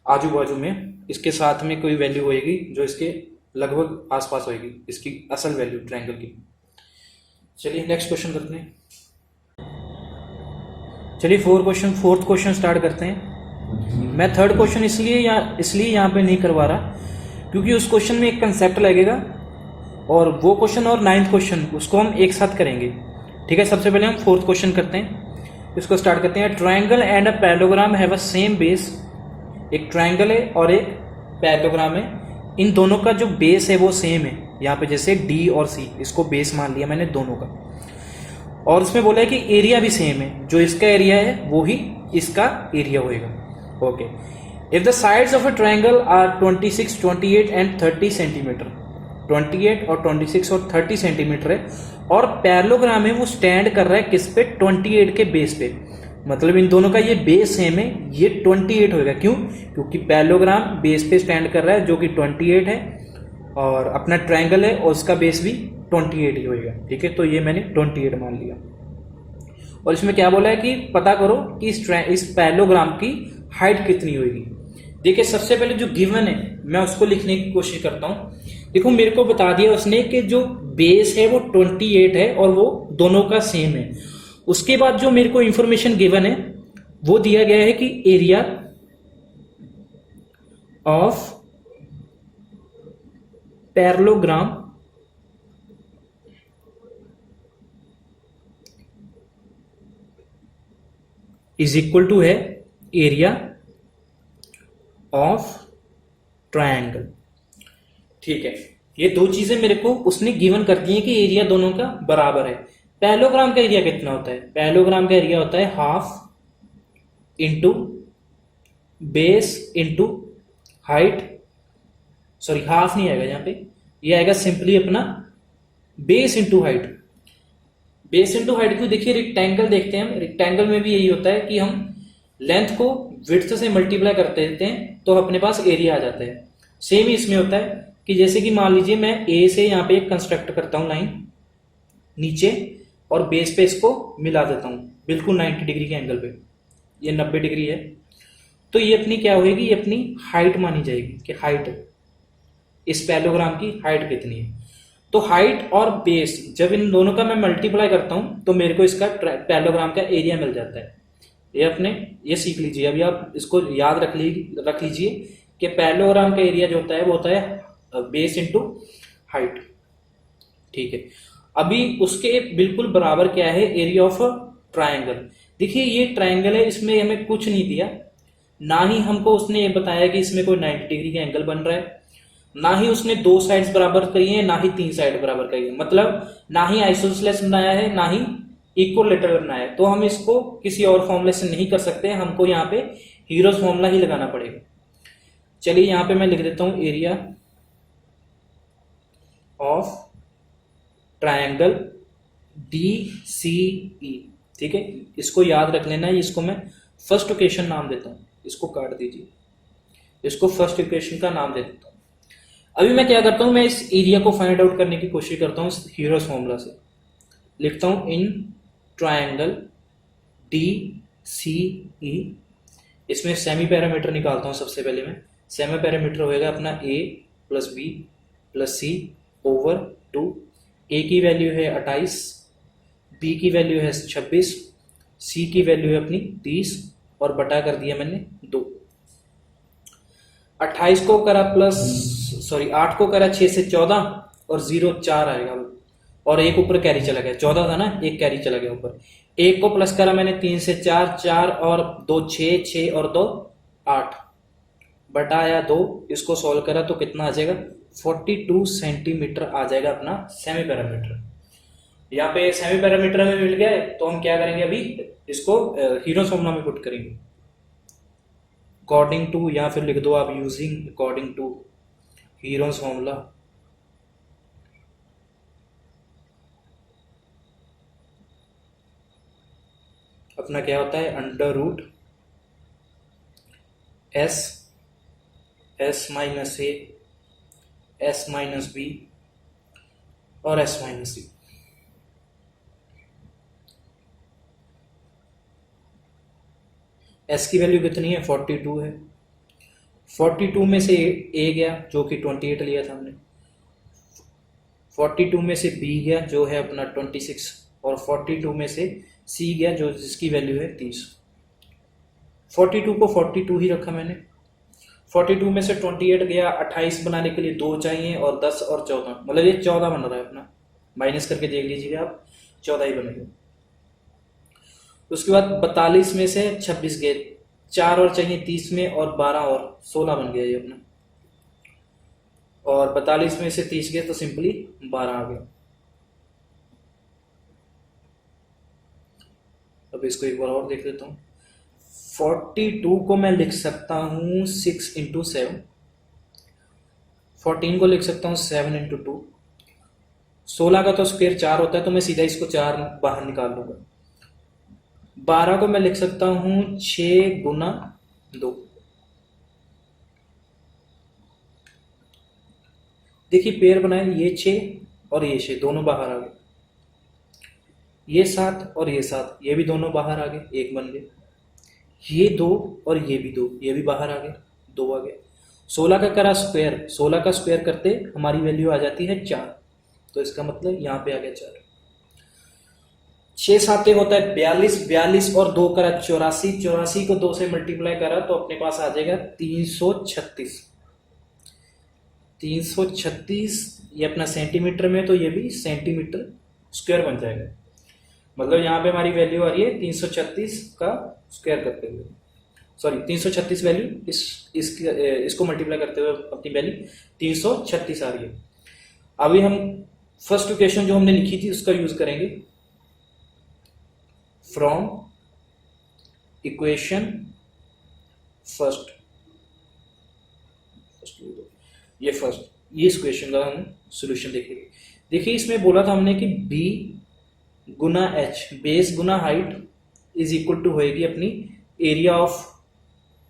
आजू बाजू में इसके साथ में कोई वैल्यू होएगी जो इसके लगभग आसपास होएगी इसकी असल वैल्यू ट्रायंगल की। चलिए नेक्स्ट क्वेश्चन करते हैं। चलिए फोर्थ क्वेश्चन स्टार्ट करते हैं। मैं थर्ड क्वेश्चन इसलिए यहाँ पे नहीं करवा रहा क्योंकि उस क्वेश्चन में एक कंसेप्ट लगेगा, और वो क्वेश्चन और 9th क्वेश्चन उसको हम एक साथ करेंगे। ठीक है, सबसे पहले हम फोर्थ क्वेश्चन करते हैं, इसको स्टार्ट करते हैं। Triangle and a parallelogram have a same base. एक ट्रायंगल है और एक पैरेललोग्राम है, इन दोनों का जो बेस है वो सेम है। यहाँ पे जैसे डी और सी, इसको बेस मान लिया मैंने दोनों का, और उसमें बोला है कि एरिया भी सेम है, जो इसका एरिया है वो ही इसका एरिया होएगा। Okay, if the sides of a triangle are 26, 28 and 30 centimetre, 28 और 26 और 30 सेंटीमीटर है, और पैरेललोग्राम है वो स्टैंड कर रहा है किस पे, 28 के बेस पे, मतलब इन दोनों का ये बेस सेम है, ये 28 होएगा। क्यों, क्योंकि पैरेललोग्राम बेस पे स्टैंड कर रहा है जो कि 28 है, और अपना ट्रायंगल है और उसका बेस भी 28 ही होएगा। ठीक है, तो ये मैंने 28 मान लिया। और इसमें क्या बोला है कि पता करो कि इस पैरेललोग्राम की हाइट कितनी होगी। देखिए सबसे पहले जो गिवन है मैं उसको लिखने की कोशिश करता हूं। देखो मेरे को बता दिया उसने कि जो बेस है वो 28 है और वो दोनों का सेम है। उसके बाद जो मेरे को इंफॉर्मेशन गिवन है वो दिया गया है कि area of parallelogram is equal to है एरिया ऑफ ट्रायंगल। ठीक है, ये दो चीजें मेरे को उसने गिवन कर दी है कि एरिया दोनों का बराबर है। पैरेललोग्राम का एरिया कितना होता है, पैरेललोग्राम का एरिया होता है half into base into height, sorry half नहीं आएगा यहाँ पे, ये आएगा सिंपली अपना base into height. Base into height को देखिए रेक्टेंगल देखते हैं हम, रेक्टेंगल में भी यही होता है कि हम लेंथ को विड्थ से मल्टीप्लाई करते देते हैं तो अपने पास एरिया आ जाता है। सेम ही इसमें होता है कि जैसे कि मान लीजिए मैं ए से यहाँ पे एक कंस्ट्रक्ट करता हूँ लाइन नीचे, और बेस पे इसको मिला देता हूँ बिल्कुल 90 डिग्री के एंगल पे, ये 90 डिग्री है, तो ये अपनी क्या होगी, ये अपनी हाइट मानी जाएगी कि हाइट, इस पैरेललोग्राम की हाइट कितनी है। तो हाइट और बेस जब इन दोनों का मैं मल्टीप्लाई करता हूं तो मेरे को इसका पैरेललोग्राम का एरिया मिल जाता है। ये अपने ये सीख लीजिए, अभी आप इसको याद रख लीजिए कि पैरेललोग्राम का एरिया जो होता है वो होता है बेस इंटू हाइट। ठीक है, अभी उसके बिल्कुल बराबर क्या है, एरिया ऑफ ट्रायंगल। देखिए ये ट्रायंगल है, इसमें हमें कुछ नहीं दिया, ना ही हमको उसने ये बताया कि इसमें कोई 90 डिग्री का एंगल बन रहा है, ना ही उसने दो साइड्स बराबर करी है, ना ही तीन साइड बराबर करी है, मतलब ना ही आइसोसेलेस बनाया है ना ही इक्विलैटरल बनाया है। तो हम इसको किसी और फॉर्मूले से नहीं कर सकते, हमको यहाँ पे हीरोज फॉर्मूला ही लगाना पड़ेगा। चलिए यहाँ पे मैं लिख देता हूं एरिया ऑफ ट्रायंगल DCE। ठीक है, इसको याद रख लेना है, इसको मैं फर्स्ट इक्वेशन नाम देता हूं, इसको काट दीजिए, इसको फर्स्ट इक्वेशन का नाम दे देता हूं। अभी मैं क्या करता हूं, मैं इस एरिया को फाइंड आउट करने की कोशिश करता हूं इस हीरोज फॉर्मूला से। लिखता हूं इन ट्रायंगल DCE इसमें सेमी पैरामीटर निकालता हूँ सबसे पहले मैं। सेमी पैरामीटर होएगा अपना a plus B plus C over 2। a की वैल्यू है 28, b की वैल्यू है 26, c की वैल्यू है अपनी 30 और बटा कर दिया मैंने 2। 28 को करा प्लस 8 को करा 6 से 14 और 0 4 आएगा और एक ऊपर कैरी चला गया। 14 था ना, एक कैरी चला गया ऊपर। एक को प्लस करा मैंने 3 से 4, 4 और 2 6, 6 और 2 8 बटाया 2। इसको सॉल्व करा तो कितना आ जाएगा, 42 सेंटीमीटर आ जाएगा अपना सेमी पैरामीटर। यहाँ पे सेमी पैरामीटर में मिल गया है तो हम क्या करेंगे, अभी इसको हीरोज फॉर्मूला में पुट करेंगे अकॉर्डिंग टू, या फिर लिख दो आप using according to Hero's formula. अपना क्या होता है, अंडर रूट एस माइनस ए, एस माइनस बी और एस माइनस सी। एस की वैल्यू कितनी है, 42 है। 42 में से ए गया जो कि 28 लिया था हमने, 42 में से बी गया जो है अपना 26 और 42 में से सी गया जो जिसकी वैल्यू है 30। 42 को 42 ही रखा मैंने। 42 में से 28 गया, 28 बनाने के लिए 2 चाहिए और 10 और 14, मतलब ये 14 बन रहा है अपना। माइनस करके देख लीजिए आप, 14 ही बनेगा। उसके बाद 42 में से 26 गए, 4 और चाहिए 30 में और 12 और 16 बन गया ये अपना। और 42 में से 30 गए तो सिंपली 12 आ गया। अब इसको एक बार और देख लेता हूँ। 42 को मैं लिख सकता हूँ 6 इंटू 7, 14 को लिख सकता हूँ 7 इंटू 2, 16 का तो स्क्वायर 4 होता है तो मैं सीधा इसको 4 बाहर निकाल लूंगा। 12 को मैं लिख सकता हूँ 6 गुना 2। देखिए पेयर बनाए, ये 6 और ये 6 दोनों बाहर आ गए, ये 7 और ये 7 ये भी दोनों बाहर आ गए, एक बन गए। ये 2 और ये भी 2 ये भी बाहर आ गए, 2 आ गए। 16 का करा स्क्वायर, 16 का स्क्वायर करते हमारी वैल्यू आ जाती है 4, तो इसका मतलब यहाँ पे आ गया 4। 6 7 होता है 42, 42 और 2 करा 84, 84 को 2 से मल्टीप्लाई करा तो अपने पास आ जाएगा 336। 336 ये अपना सेंटीमीटर में, तो ये भी सेंटीमीटर स्क्वायर बन जाएगा। मतलब यहाँ पे हमारी वैल्यू आ रही है 336 का स्क्वायर करते हुए, सॉरी 336 वैल्यू इसको मल्टीप्लाई करते हुए अपनी वैल्यू 336 आ रही है। अभी हम फर्स्ट इक्वेशन जो हमने लिखी थी उसका यूज करेंगे। फ्रॉम इक्वेशन फर्स्ट, ये इस क्वेश्चन का हम सॉल्यूशन देखेंगे। देखिए इसमें बोला था हमने कि b गुना h, बेस गुना हाइट इज इक्वल टू होएगी अपनी एरिया ऑफ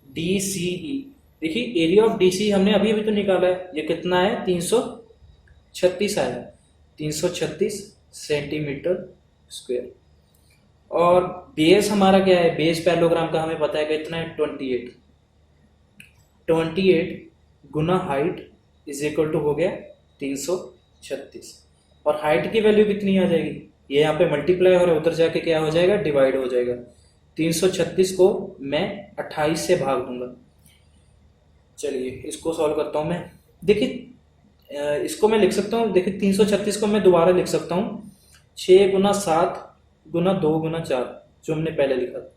DCE। देखिए एरिया ऑफ DCE हमने अभी तो निकाला है, ये कितना है 336 आया, 336 सेंटीमीटर स्क्वायर। और बेस हमारा क्या है, बेस पैरेललोग्राम का हमें पता है कितना है 28 गुना हाइट इज इक्वल टू हो गया 336। और हाइट की वैल्यू कितनी आ जाएगी, ये यहाँ पे मल्टीप्लाई हो रहा है, उधर जाके क्या हो जाएगा डिवाइड हो जाएगा। 336 को मैं 28 से भाग दूंगा। चलिए इसको सॉल्व करता हूं मैं। देखिए इसको मैं लिख सकता हूं, देखिए 336 को मैं दोबारा लिख सकता हूं 6 गुना 7 गुना 2 गुना 4 जो हमने पहले लिखा था।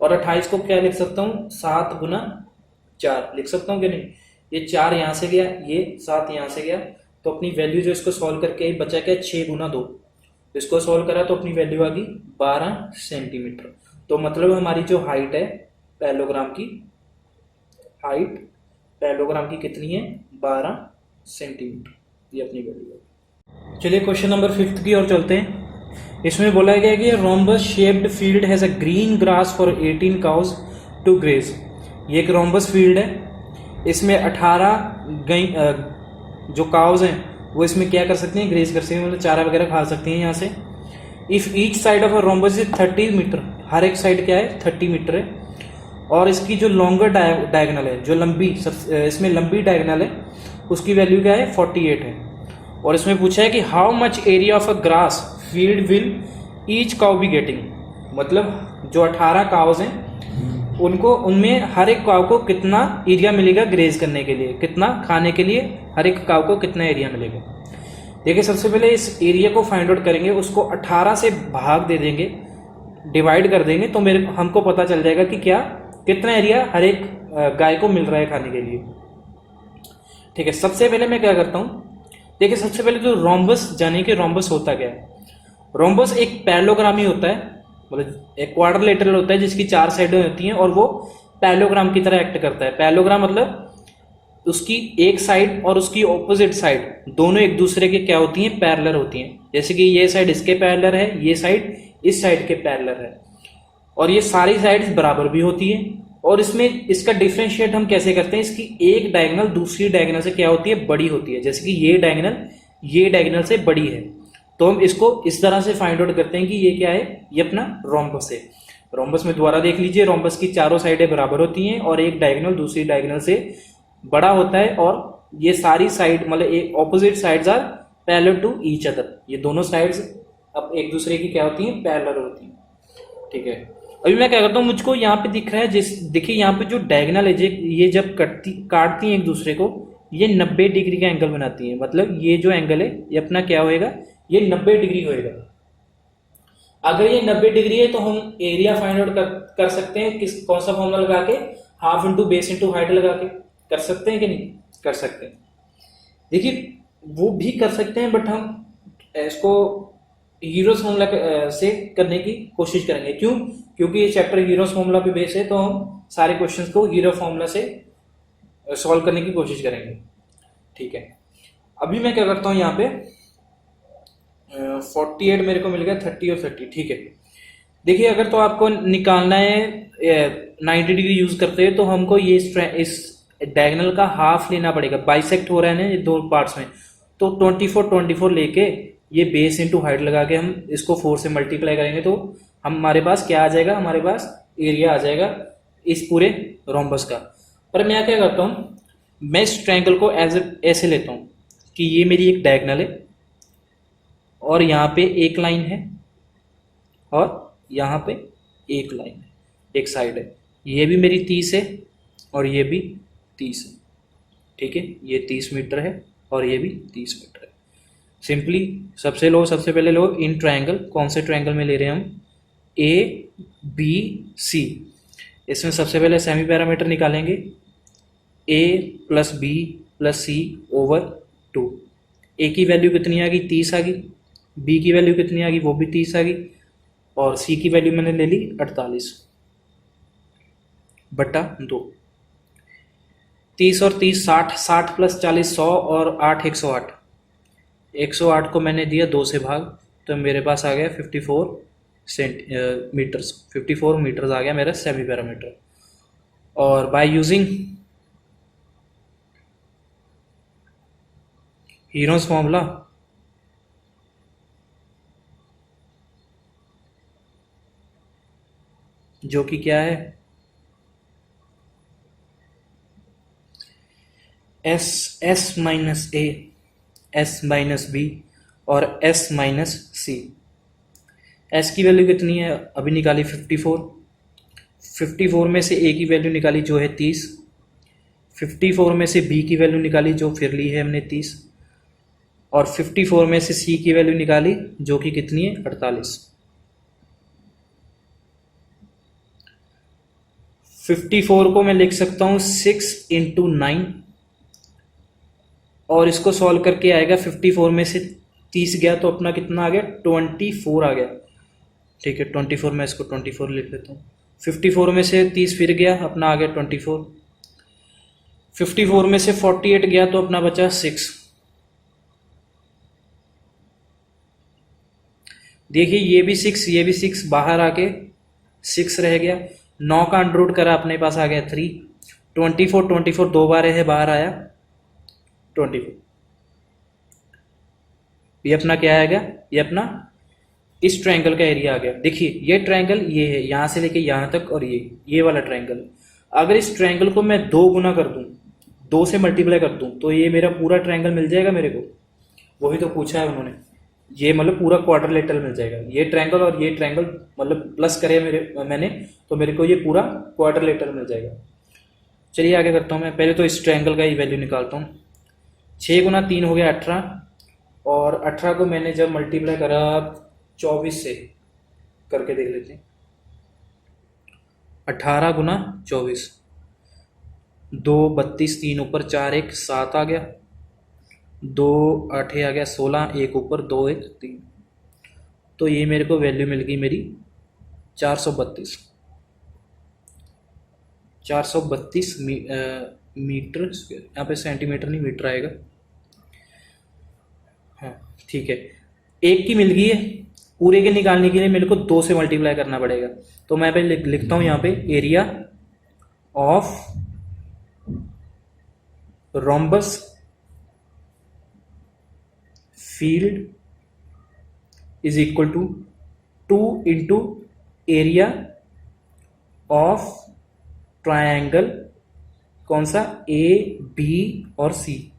और 28 को क्या लिख सकता हूँ 7 गुना 4 लिख सकता हूँ कि नहीं। ये 4 यहाँ से गया, ये 7 यहाँ से गया, तो अपनी वैल्यू जो इसको सॉल्व करके बचा क्या 6 गुना 2, इसको सॉल्व करा तो अपनी वैल्यू आ गई 12 सेंटीमीटर। तो मतलब हमारी जो हाइट है पैरेललोग्राम की, हाइट पैरेललोग्राम की कितनी है 12 सेंटीमीटर, ये अपनी वैल्यू है। चलिए क्वेश्चन नंबर 5 की ओर चलते हैं। इसमें बोला गया कि rhombus shaped field has a green grass for 18 cows to graze. ये एक रोम्बस फील्ड है, इसमें 18 जो काउज हैं वो इसमें क्या कर सकते हैं, ग्रेज कर सकते हैं, मतलब चारा वगैरह खा सकते हैं यहाँ से। If each side of a rhombus is 30 metre, हर एक साइड क्या है 30 मीटर है। और इसकी जो लॉन्गर डायगनल है, जो लंबी इसमें लंबी डायगनल है, उसकी वैल्यू क्या है 48 है। और इसमें पूछा है कि how much area of a grass field will each cow be getting, मतलब जो 18 काउज हैं उनको, उनमें हर एक काउ को कितना एरिया मिलेगा ग्रेज करने के लिए, कितना खाने के लिए हर एक काउ को कितना एरिया मिलेगा। देखिए सबसे पहले इस एरिया को फाइंड आउट करेंगे, उसको 18 से भाग दे देंगे, डिवाइड कर देंगे, तो हमको पता चल जाएगा कि क्या कितना एरिया हर एक गाय को मिल रहा है खाने के लिए। ठीक है, सबसे पहले मैं क्या करता हूँ, देखिए सबसे पहले जो रोम्बस, जानिए कि रोम्बस होता क्या है। रोम्बस एक पैरेललोग्राम ही होता है, मतलब एक क्वाड्रिलेटरल होता है जिसकी 4 साइडें होती हैं और वो पैरेललोग्राम की तरह एक्ट करता है। पैरेललोग्राम मतलब उसकी एक साइड और उसकी ऑपोजिट साइड दोनों एक दूसरे के क्या होती हैं, पैरेलल होती हैं। जैसे कि ये साइड इसके पैरेलल है, ये साइड इस साइड के पैरेलल है, और ये सारी साइड्स बराबर भी होती है। और इसमें इसका डिफरेंशिएट हम कैसे करते हैं, इसकी एक डायगोनल दूसरी डायगोनल से क्या होती है, बड़ी होती है। जैसे कि ये डायगोनल से बड़ी है, तो हम इसको इस तरह से फाइंड आउट करते हैं कि ये क्या है, ये अपना रोम्बस है। रोम्बस में दोबारा देख लीजिए, रोम्बस की चारों साइडें बराबर होती हैं और एक डायगोनल दूसरी डायगोनल से बड़ा होता है, और ये सारी साइड मतलब एक opposite sides are parallel to each other. ये दोनों साइड्स अब एक दूसरे की क्या होती हैं, पैरेलल होती हैं। ठीक है, अभी मैं क्या करता हूँ, मुझको यहाँ पे दिख रहा है, देखिए यहाँ पे जो डायगोनल है, ये जब काटती हैं एक दूसरे को, ये 90 डिग्री का एंगल बनाती है। मतलब ये जो एंगल है ये अपना क्या होएगा, ये 90 डिग्री होएगा। अगर ये 90 डिग्री है तो हम एरिया फाइंड आउट कर सकते हैं, कौन सा फॉर्मूला लगा के, half into base into height लगा के कर सकते हैं कि नहीं कर सकते। देखिए वो भी कर सकते हैं, बट हम इसको हीरोस फॉर्मूला से करने की कोशिश करेंगे। क्यों? क्योंकि ये चैप्टर हीरोस फॉर्मूला पे बेस है, तो हम सारे क्वेश्चंस को हीरो फॉर्मूला से सॉल्व करने की कोशिश करेंगे। ठीक है, अभी मैं क्या करता हूँ, यहाँ पे 48 मेरे को मिल गया, 30 और 30। ठीक है, देखिए अगर तो आपको निकालना है 90 डिग्री यूज करते हैं, तो हमको ये इस डायगोनल का हाफ लेना पड़ेगा। बाइसेक्ट हो रहा है ना ये दो पार्ट्स में, तो 24 लेके ये बेस इंटू हाइट लगा के हम इसको 4 से मल्टीप्लाई करेंगे, तो हमारे पास क्या आ जाएगा, हमारे पास एरिया आ जाएगा इस पूरे रोम्बस का। पर मैं क्या करता हूँ, मैं इस ट्रायंगल को ऐसे लेता हूँ कि ये मेरी एक डायगोनल है और यहाँ पे एक लाइन है और यहाँ पे एक लाइन है, एक साइड है। ये भी मेरी 30 है और ये भी 30 है। ठीक है, ये 30 मीटर है और ये भी 30 मीटर है। सिंपली सबसे पहले लो इन ट्रायंगल, कौन से ट्रायंगल में ले रहे हैं हम, ए बी सी। इसमें सबसे पहले सेमी पैरामीटर निकालेंगे, ए प्लस बी प्लस सी ओवर 2। ए की वैल्यू कितनी आ गई, 30 आ गई। बी की वैल्यू कितनी आ गई, वो भी 30 आ गई। और सी की वैल्यू मैंने ले ली 48 बटा 2। 30 और 30 60, 60 प्लस 40 100 और 8 108। 108 को मैंने दिया 2 से भाग, तो मेरे पास आ गया 54 मीटर्स। 54 मीटर्स आ गया मेरा सेमी पैरामीटर। और बाय यूजिंग हीरोस फॉर्मूला, जो कि क्या है, एस माइनस ए, एस माइनस बी और एस माइनस सी। एस की वैल्यू कितनी है, अभी निकाली 54। 54 में से ए की वैल्यू निकाली जो है 30। 54 में से बी की वैल्यू निकाली जो फिर ली है हमने 30। और 54 में से सी की वैल्यू निकाली जो कि कितनी है 48। 54 को मैं लिख सकता हूँ 6 इंटू 9, और इसको सॉल्व करके आएगा 54 में से 30 गया तो अपना कितना आ गया 24 आ गया। ठीक है, 24 में इसको 24 लिख लेता हूँ। 54 में से 30 फिर गया, अपना आ गया 24। 54 में से 48 गया तो अपना बचा 6। देखिए ये भी 6, ये भी 6, बाहर आके 6 रह गया। 9 का अंडर रूट करा, अपने पास आ गया 3। 24 दो बार है, बाहर आया 24। ये अपना क्या आएगा, ये अपना इस ट्रायंगल का एरिया आ गया। देखिए ये ट्रायंगल ये है, यहाँ से लेके यहाँ तक, और ये वाला ट्रायंगल। अगर इस ट्रायंगल को मैं 2 गुना कर दूं, 2 से मल्टीप्लाई कर दूं, तो ये मेरा पूरा ट्रायंगल मिल जाएगा मेरे को। वही तो पूछा है उन्होंने, ये मतलब पूरा क्वाड्रिलेटरल मिल जाएगा। ये ट्रायंगल और ये ट्रायंगल मतलब प्लस करे मैंने, तो मेरे को ये पूरा क्वाड्रिलेटरल मिल जाएगा। चलिए आगे करता हूँ मैं। पहले तो इस ट्रायंगल का ही वैल्यू निकालता हूँ। 6 गुना 3 हो गया 18, और 18 को मैंने जब मल्टीप्लाई करा 24 से, करके देख लेते हैं। 18 गुना 24, 2 32, 3 ऊपर 4 1 7 आ गया, 2 8 आ गया 16, 1 ऊपर 2 1 3। तो ये मेरे को वैल्यू मिल गई मेरी 432 मीटर स्क्वायर। यहाँ पे सेंटीमीटर नहीं मीटर आएगा। हाँ ठीक है, एक की मिल गई है। पूरे के निकालने के लिए मेरे को 2 से मल्टीप्लाई करना पड़ेगा। तो मैं पहले लिखता हूँ यहाँ पे area of rhombus field is equal to 2 into area of triangle, कौन सा, ए बी और सी।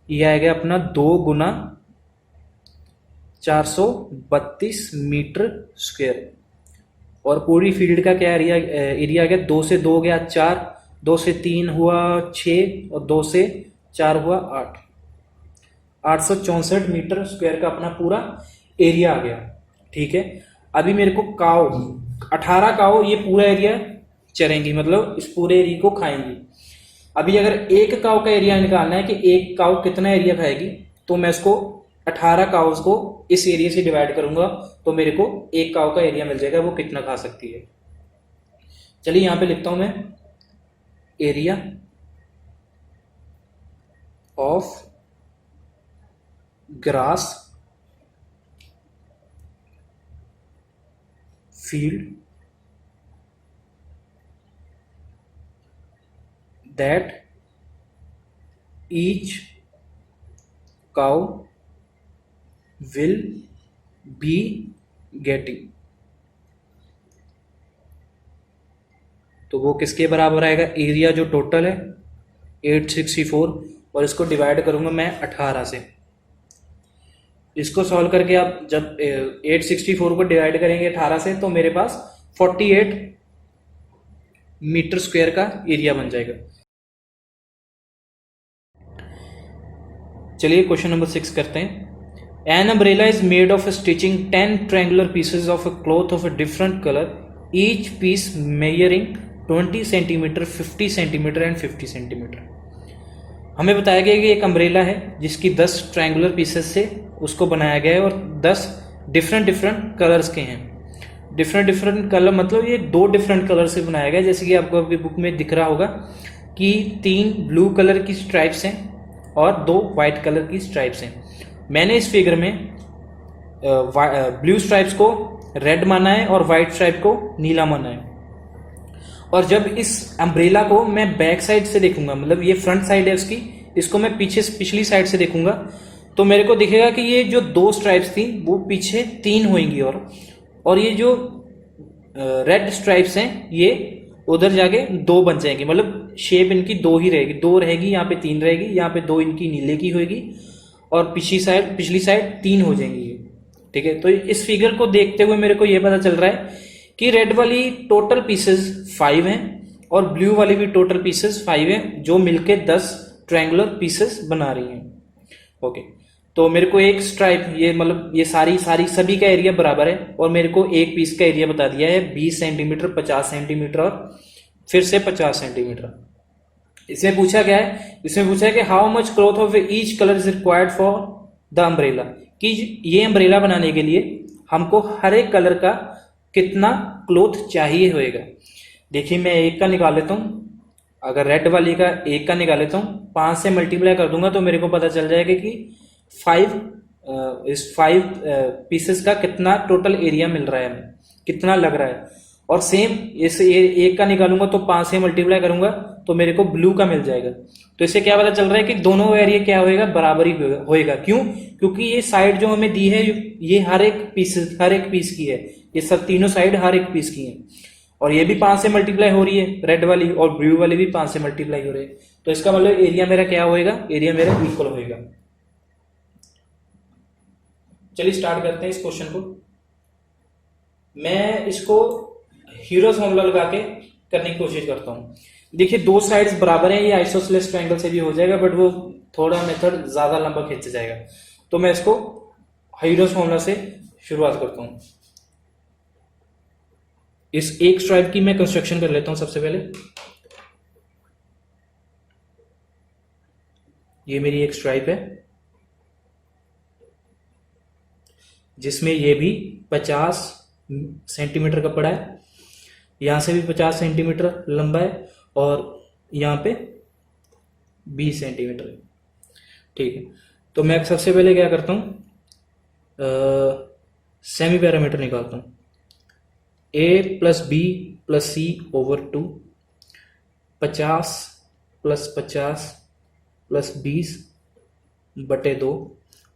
ये आएगा अपना 2 गुना 432 मीटर स्क्वायर। और पूरी फील्ड का क्या एरिया आ गया, 2 से 2 गया 4, 2 से 3 हुआ 6, और 2 से 4 हुआ 8, 864 मीटर स्क्वायर का अपना पूरा एरिया आ गया। ठीक है, अभी मेरे को काऊ 18 काऊ ये पूरा एरिया चरेंगी, मतलब इस पूरे एरिया को खाएंगी। अभी अगर एक काऊ का एरिया निकालना है कि एक काऊ कितना एरिया खाएगी, तो मैं इसको 18 काउस को इस एरिया से डिवाइड करूंगा, तो मेरे को एक काऊ का एरिया मिल जाएगा, वो कितना खा सकती है। चलिए यहां पे लिखता हूं मैं area of grass field that each cow will be getting। तो वो किसके बराबर आएगा, एरिया जो टोटल है 864, और इसको डिवाइड करूंगा मैं 18 से। इसको सॉल्व करके आप जब 864 को डिवाइड करेंगे 18 से, तो मेरे पास 48 मीटर स्क्वायर का एरिया बन जाएगा। चलिए क्वेश्चन नंबर 6 करते हैं। An umbrella is made of stitching 10 triangular pieces of a cloth of a different colour, each piece measuring 20 centimetre, 50 centimetre and 50 centimetre. हमें बताया गया कि एक अम्ब्रेला है जिसकी 10 ट्रायंगुलर पीसेस से उसको बनाया गया है, और 10 डिफरेंट कलर्स के हैं। डिफरेंट कलर मतलब ये 2 डिफरेंट कलर से बनाया गया, जैसे कि आपको आपकी बुक में दिख रहा होगा कि 3 ब्लू कलर की स्ट्राइप्स हैं और 2 वाइट कलर की स्ट्राइप्स हैं। मैंने इस फिगर में ब्लू स्ट्राइप्स को रेड माना है और वाइट स्ट्राइप को नीला माना है। और जब इस अम्ब्रेला को मैं बैक साइड से देखूंगा, मतलब ये फ्रंट साइड है उसकी, इसको मैं पिछली साइड से देखूंगा, तो मेरे को दिखेगा कि ये जो 2 स्ट्राइप्स थी वो पीछे 3 होंगी, और ये जो रेड स्ट्राइप्स हैं ये उधर जाके 2 बन जाएंगी। मतलब शेप इनकी 2 ही रहेगी, 2 रहेगी, यहाँ पे 3 रहेगी, यहाँ पे 2 इनकी नीले की होगी, और पिछली साइड 3 हो जाएंगी। ठीक है, तो इस फिगर को देखते हुए मेरे को ये पता चल रहा है कि रेड वाली टोटल पीसेस 5 हैं और ब्लू वाली भी टोटल पीसेस 5 हैं, जो मिलके 10 ट्रायंगुलर पीसेस बना रही हैं। ओके, तो मेरे को एक स्ट्राइप, ये मतलब ये सारी सभी का एरिया बराबर है, और मेरे को एक पीस का एरिया बता दिया है 20 सेंटीमीटर, 50 सेंटीमीटर और फिर से 50 सेंटीमीटर। इसमें पूछा क्या है, इसमें पूछा है कि how much cloth of each colour is required for the umbrella, कि ये अम्ब्रेला बनाने के लिए हमको हर एक कलर का कितना क्लॉथ चाहिए होएगा। देखिए मैं एक का निकाल लेता हूँ, अगर रेड वाली का एक का निकाल लेता हूँ, 5 से मल्टीप्लाई कर दूंगा तो मेरे को पता चल जाएगा कि 5 पीसेस का कितना टोटल एरिया मिल रहा है हमें, कितना लग रहा है। और सेम इस एक का निकालूंगा तो 5 से मल्टीप्लाई करूंगा तो मेरे को ब्लू का मिल जाएगा। तो इससे क्या पता चल रहा है कि दोनों एरिया क्या होएगा, बराबर ही होएगा। क्यों? क्योंकि ये साइड जो हमें दी है ये हर एक पीस की है, ये सब तीनों साइड हर एक पीस की है, और ये भी 5 से मल्टीप्लाई हो रही है रेड वाली, और ब्लू वाली भी 5 से मल्टीप्लाई हो रही है। तो इसका मतलब एरिया मेरा क्या होएगा, एरिया मेरा इक्वल होएगा। चलिए स्टार्ट करते हैं इस क्वेश्चन को। मैं इसको हीरोज फॉर्मूला लगा के करने की कोशिश करता हूं। देखिए दो साइड्स बराबर हैं, ये आइसोसेलेस ट्रायंगल से भी हो जाएगा, बट वो थोड़ा मेथड ज्यादा लंबा खींच जाएगा। तो मैं इसको हीरोज फॉर्मूला से शुरुआत करता हूं। इस एक स्ट्राइप की मैं कंस्ट्रक्शन कर लेता हूं सबसे पहले। ये मेरी एक स्ट्राइप है जिसमें ये भी 50 सेंटीमीटर का पड़ा है, यहां से भी 50 सेंटीमीटर लंबा है, और यहां पे 20 सेंटीमीटर है। ठीक है, तो मैं सबसे पहले क्या करता हूं, सेमी पैरामीटर निकालता हूं। a plus B plus C over 2, 50 plus 50 plus 20 बटे 2,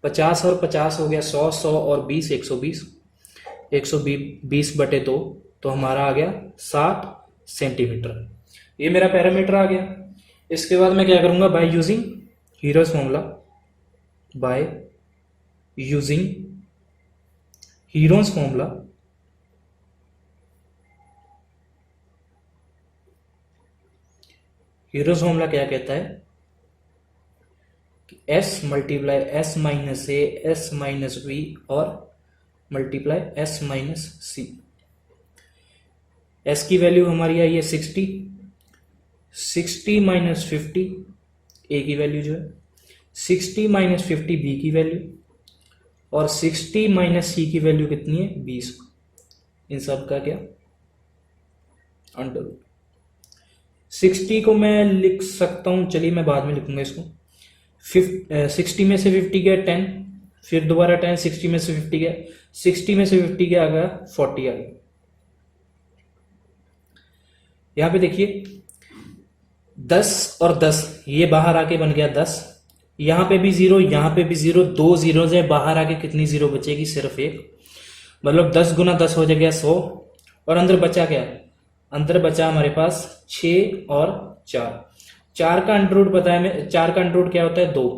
50 और 50 हो गया 100, 100 और 20 120, 120 बटे 2, तो हमारा आ गया 60 सेंटीमीटर। ये मेरा पैरामीटर आ गया। इसके बाद मैं क्या करूंगा, bye using Hero's formula, bye using Hero's formula heroes formula क्या कहता है कि s मल्टीप्लाई s माइनस ए s माइनस बी और मल्टीप्लाई s माइनस सी। s की वैल्यू हमारी आई है 60, 60 माइनस 50 a की वैल्यू जो है, 60 माइनस 50 b की वैल्यू, और 60 माइनस c की वैल्यू कितनी है 20। इन सब का क्या अंडर रूट। 60 को मैं लिख सकता हूं, चलिए मैं बाद में लिखूंगा इसको। 60 में से 50 गया 10, फिर दोबारा 10, 60 में से 50 गया, 60 में से 50 गया आ गया 40 आ गया। यहां पे देखिए 10 और 10 ये बाहर आके बन गया 10, यहां पे भी 0, यहां पे भी 0, 2 जीरो है, बाहर आके कितनी 0 बचेगी, सिर्फ एक। मतलब 10 गुना 10 हो जाएगा 100, और अंदर बचा क्या, अंदर बचा हमारे पास 6 और 4। 4 का अंडर रूट पता है हमें, 4 का अंडर रूट क्या होता है 2,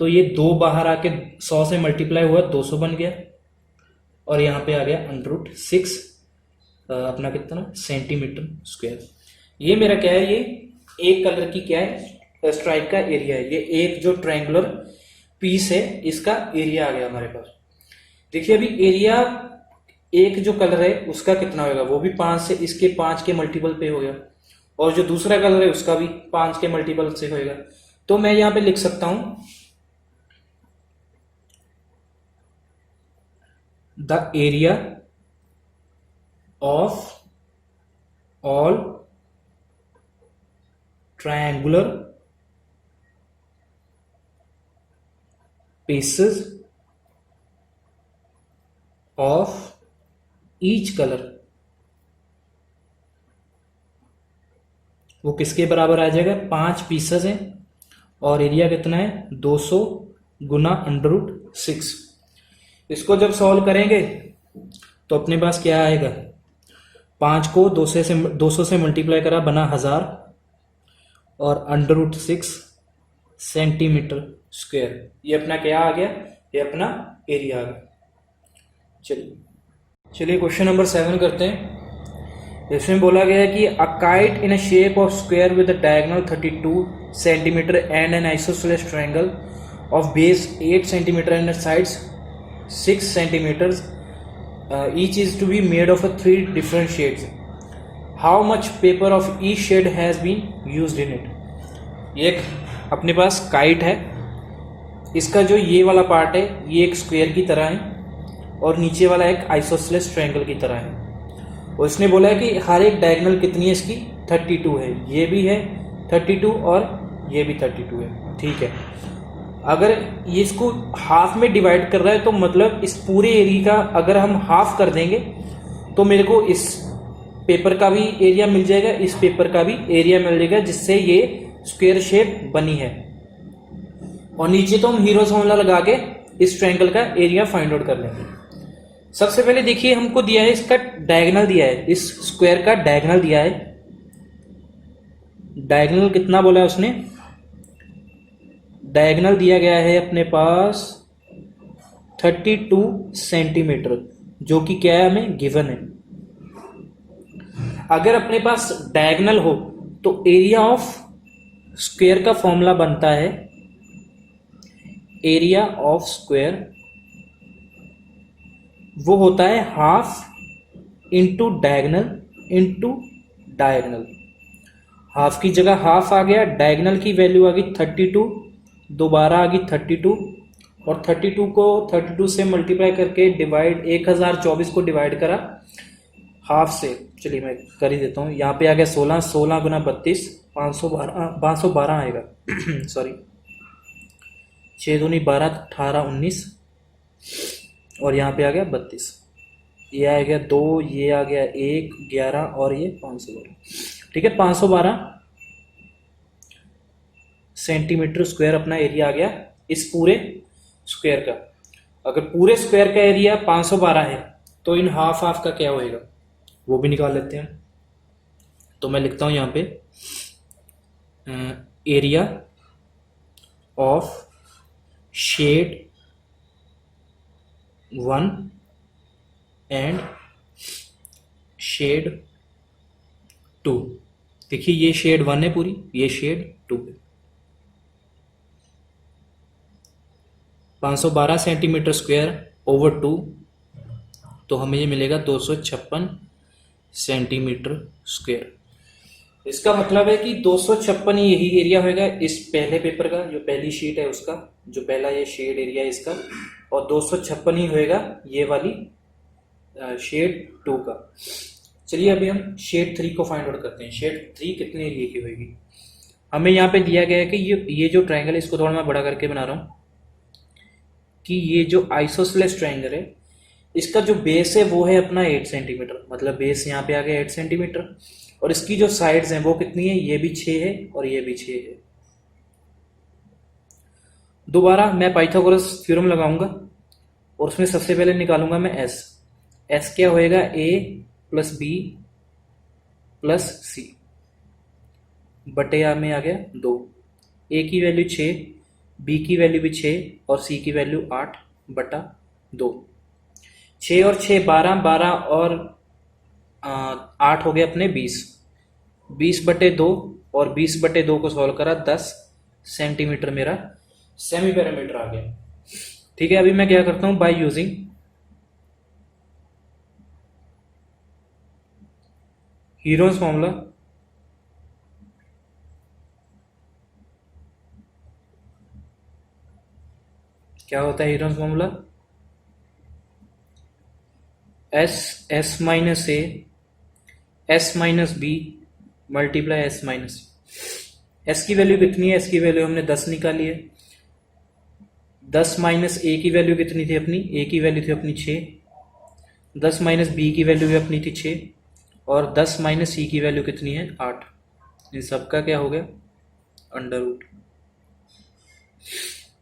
तो ये 2 बाहर आके 100 से मल्टीप्लाई हुआ 200 बन गया, और यहां पे आ गया अंडर रूट 6 अपना कितना सेंटीमीटर स्क्वायर। ये मेरा क्या है, ये एक कलर की क्या है स्ट्राइप का एरिया है। ये एक जो ट्रायंगुलर पीस है इसका एरिया आ गया हमारे पास। देखिए अभी एरिया एक जो कलर है उसका कितना होगा, वो भी 5 से, इसके 5 के मल्टीपल पे हो गया, और जो दूसरा कलर है उसका भी 5 के मल्टीपल से होएगा। तो मैं यहां पे लिख सकता हूं the area of all triangular pieces of each colour, वो किसके बराबर आ जाएगा, 5 पीसेस हैं, और एरिया कितना है 200 गुना अंडर रूट 6। इसको जब सॉल्व करेंगे तो अपने पास क्या आएगा, 5 को 200 से मल्टीप्लाई करा बना 1000, और अंडर रूट 6 सेंटीमीटर स्क्वायर। ये अपना क्या आ गया, ये अपना एरिया आ गया। चलिए क्वेश्चन नंबर 7 करते हैं। इसमें बोला गया है कि a kite in a shape of square with a diagonal 32 centimetre and an isosceles triangle of base 8 centimetre and sides 6 centimetres each is to be made of 3 different shades. How much paper of each shade has been used in it? ये एक अपने पास kite है, इसका जो ये वाला part है ये एक स्क्वायर की तरह है, और नीचे वाला एक आइसोसेलेस ट्रायंगल की तरह है। और इसने बोला है कि हर एक डायगोनल कितनी है इसकी 32 है, ये भी है 32 और ये भी 32 है। ठीक है, अगर ये इसको हाफ में डिवाइड कर रहा है तो मतलब इस पूरे एरिया का अगर हम हाफ कर देंगे तो मेरे को इस पेपर का भी एरिया मिल जाएगा, इस पेपर का भी एरिया मिल जाएगा, जिससे ये स्क्वायर शेप बनी है। और नीचे तो हम हीरोज फॉर्मूला लगा के इस ट्रायंगल का एरिया फाइंड आउट कर लेंगे। सबसे पहले देखिए हमको दिया है, इसका डायगोनल दिया है, इस स्क्वायर का डायगोनल दिया है। डायगोनल कितना बोला है उसने? डायगोनल दिया गया है अपने पास 32 सेंटीमीटर, जो कि क्या है हमें गिवन है। अगर अपने पास डायगोनल हो तो एरिया ऑफ स्क्वायर का फॉर्मूला बनता है, एरिया ऑफ स्क्वायर वो होता है हाफ इंटू डायगोनल। हाफ की जगह हाफ आ गया, डायगोनल की वैल्यू आ गई 32, दोबारा आ गई 32, और 32 को 32 से मल्टीप्लाई करके डिवाइड 1024 को डिवाइड करा हाफ से। चलिए मैं कर ही देता हूँ। यहाँ पे आ गया 16, 16 गुना 32, 512 आएगा सॉरी, 6 दूनी 12, 18, 19, और यहाँ पे आ गया 32। ये आ गया 2, ये आ गया 1, 11, और ये 512। ठीक है, 512 सेंटीमीटर स्क्वायर अपना एरिया आ गया इस पूरे स्क्वायर का। अगर पूरे स्क्वायर का एरिया 512 है तो इन हाफ हाफ का क्या होएगा वो भी निकाल लेते हैं। तो मैं लिखता हूं यहां पे area of shade 1 and shade 2। देखिए ये शेड 1 है पूरी, ये शेड 2 है। 512 सेंटीमीटर स्क्वायर ओवर 2, तो हमें ये मिलेगा 256 सेंटीमीटर स्क्वायर। इसका मतलब है कि 256 ही यही एरिया होगा इस पहले पेपर का, जो पहली शीट है उसका, जो पहला ये शेड एरिया है इसका, और 256 ही होएगा ये वाली शेड 2 का। चलिए अभी हम शेड 3 को फाइंड आउट करते हैं। शेड 3 कितने एरिया की होगी? हमें यहाँ पे दिया गया है कि ये जो ट्रायंगल है, इसको थोड़ा मैं बड़ा करके बना रहा हूँ, कि ये जो आइसोसेलेस ट्रायंगल है इसका जो बेस है वो है अपना 8 सेंटीमीटर, मतलब बेस यहाँ पे आ गया 8 सेंटीमीटर, और इसकी जो साइड्स हैं वो कितनी है? ये भी 6 है और ये भी 6 है। दोबारा मैं पाइथागोरस थ्योरम लगाऊंगा और उसमें सबसे पहले निकालूंगा मैं एस। एस क्या होएगा? ए प्लस बी प्लस सी बटे आ में आ गया 2। ए की वैल्यू 6, बी की वैल्यू भी 6 और सी की वैल्यू 8 बटा 2। 6 और 6 12, 12 और 8 हो गए अपने 20, 20 बटे 2, और 20 बटे 2 को सॉल्व करा 10 सेंटीमीटर मेरा सेमी पैरामीटर आ गया। ठीक है, अभी मैं क्या करता हूं, बाय यूजिंग हीरोज फॉर्मूला, क्या होता है Hero's formula? S minus A S minus B multiply S minus. S की वैल्यू कितनी है? एस की वैल्यू हमने 10 निकाली है। 10 माइनस ए की वैल्यू कितनी थी अपनी? ए की वैल्यू थी अपनी 6। 10 माइनस बी की वैल्यू भी अपनी थी 6, और 10 माइनस सी की वैल्यू कितनी है? 8। इन सबका क्या हो गया? Under root.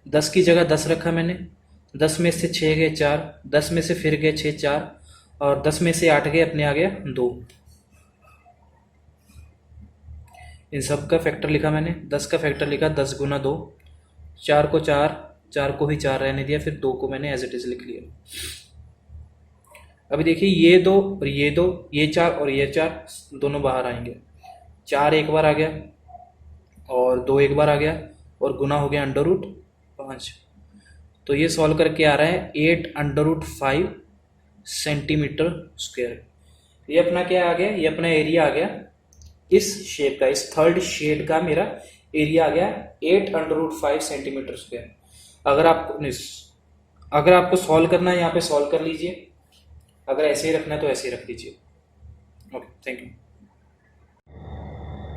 10 की जगह 10 रखा मैंने, 10 में से 6 गए 4, 10 में से फिर गए 6 4, और 10 में से 8 गए अपने आ गया 2। इन सब का फैक्टर लिखा मैंने, 10 का फैक्टर लिखा 10 गुना 2, 4 को 4, 4 को ही 4 रहने दिया, फिर 2 को मैंने एज इट इज लिख लिया। अभी देखिए ये 2 और ये 2, ये 4 और ये 4 दोनों बाहर आएंगे। 4 एक बार आ गया और 2 एक बार आ गया, और गुना हो गया अंडर रूट 5। तो ये सॉल्व करके आ रहा है 8 अंडर रूट 5 सेंटीमीटर स्क्वायर। ये अपना क्या आ गया? ये अपना एरिया आ गया इस शेप का, इस थर्ड शेड का मेरा एरिया आ गया 8 अंडर रूट 5 सेंटीमीटर स्क्वायर। अगर आपको सॉल्व करना है यहाँ पे सॉल्व कर लीजिए, अगर ऐसे ही रखना है तो ऐसे ही रख लीजिए। Okay, thank you.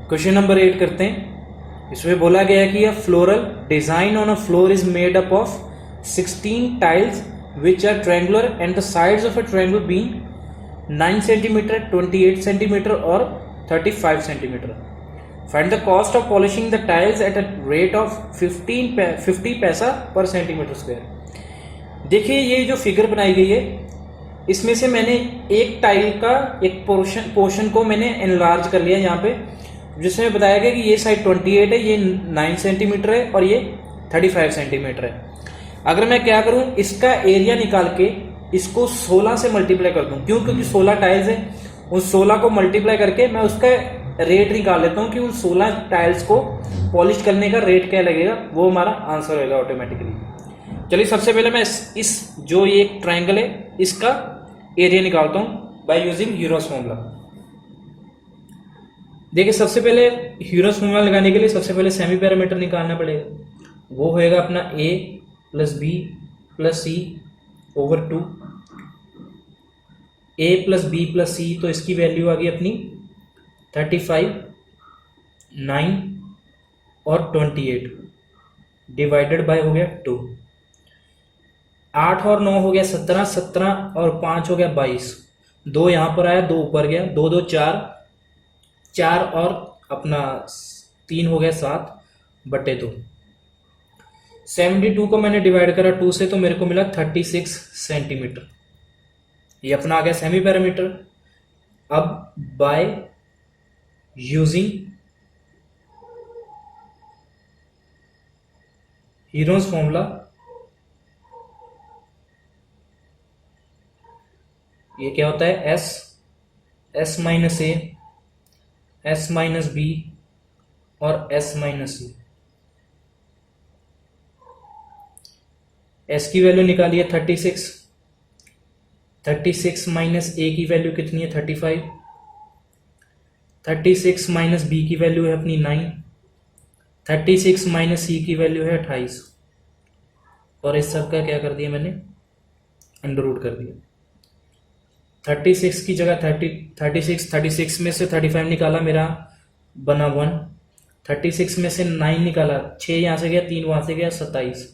Question number 8 करते हैं। इसमें बोला गया है कि अ floral design on a floor is made up of 16 tiles which are triangular and the sides of a triangle being 9 centimetre, 28 centimetre और 35 centimetre. Find the cost of polishing the tiles at a rate of 50 पैसा पर centimetre square. देखिए ये जो figure बनाई गई है इसमें से मैंने एक टाइल का एक पोर्शन को मैंने एनलार्ज कर लिया यहाँ पे, जिसमें बताया गया कि ये साइड 28 है, ये 9 सेंटीमीटर है और ये 35 सेंटीमीटर है। अगर मैं क्या करूं, इसका एरिया निकाल के इसको 16 से मल्टीप्लाई कर दूं, क्यों? क्योंकि 16 टाइल्स है, उस 16 को मल्टीप्लाई करके मैं उसका रेट निकाल लेता हूं कि उन 16 टाइल्स को पॉलिश करने का रेट क्या लगेगा, वो हमारा आंसर होगा ऑटोमेटिकली। चलिए सबसे पहले मैं इस जो ये एक ट्राइंगल है इसका एरिया निकालता हूं बाय यूजिंग हीरोस फॉर्मूला। देखिए सबसे पहले हीरोस फॉर्मूला लगाने के लिए सबसे पहले सेमी पैरामीटर निकालना पड़ेगा, वो होएगा अपना a plus B plus C over 2। a plus B plus C, तो इसकी वैल्यू आ गई अपनी 35, 9 और 28 डिवाइडेड बाय हो गया 2। 8 और 9 हो गया 17, 17 और 5 हो गया 22, 2 यहाँ पर आया, 2 ऊपर गया, 2 2 4, 4 और अपना 3 हो गया 7 बटे 2। 72 को मैंने डिवाइड करा 2 से तो मेरे को मिला 36 सेंटीमीटर। ये अपना आ गया सेमी पैरामीटर। अब बाय यूजिंग हीरोस फॉर्मूला, ये क्या होता है, एस माइनस ए, एस माइनस बी और एस माइनस सी। एस की वैल्यू निकालिए 36, 36 माइनस ए की वैल्यू कितनी है 35, 36 माइनस बी की वैल्यू है अपनी 9, 36 माइनस सी की वैल्यू है 28 और इस सब का क्या कर दिया मैंने, अंडर रूट कर दिया। 36 की जगह 36 में से 35 निकाला, मेरा बना 1। 36 में से 9 निकाला, 6 यहाँ से गया, 3 वहाँ से गया, 27।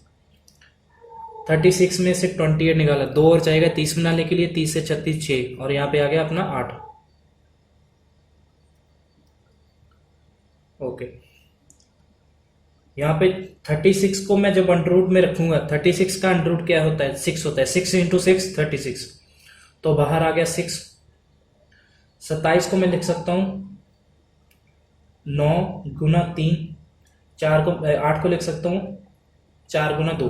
36 में से 28 निकाला, 2 और चाहिए 30 बनाने के लिए, 30 से 36 6 और यहाँ पे आ गया अपना 8। ओके, यहाँ पे 36 को मैं जब अंडर रूट में रखूंगा, 36 का अंडर रूट क्या होता है, 6 होता है, 6 इंटू 6 36, तो बाहर आ गया 6। 27 को मैं लिख सकता हूं 9 गुना 3, 4 को 8 को लिख सकता हूं 4 गुना 2।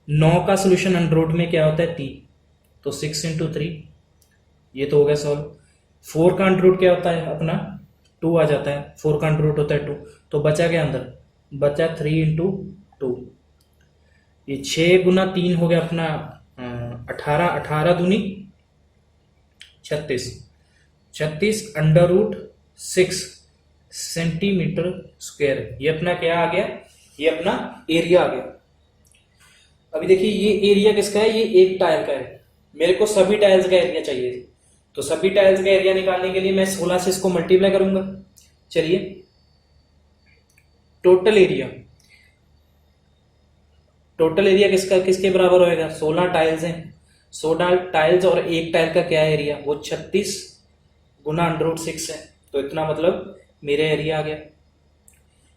9 का सोल्यूशन अंडर रूट में क्या होता है 3, तो 6 इंटू 3, ये तो हो गया सॉल्व। 4 का अंडर रूट क्या होता है अपना 2 आ जाता है, 4 का अंडर रूट होता है 2, तो बचा क्या अंदर, बचा 3 इंटू 2। ये 6 गुना 3 हो गया अपना 18, 18 दूनी 36, 36 अंडर रूट 6 सेंटीमीटर स्क्वायर। ये अपना क्या आ गया, ये अपना एरिया आ गया। अभी देखिए ये एरिया किसका है, ये एक टाइल का है, मेरे को सभी टाइल्स का एरिया चाहिए, तो सभी टाइल्स का एरिया निकालने के लिए मैं 16 से इसको मल्टीप्लाई करूंगा। चलिए टोटल एरिया किसका किसके बराबर होएगा, 16 टाइल्स हैं, 16 टाइल्स और एक टाइल का क्या एरिया, वो 36 गुना अंडर रूट 6 है, तो इतना मतलब मेरा एरिया आ गया।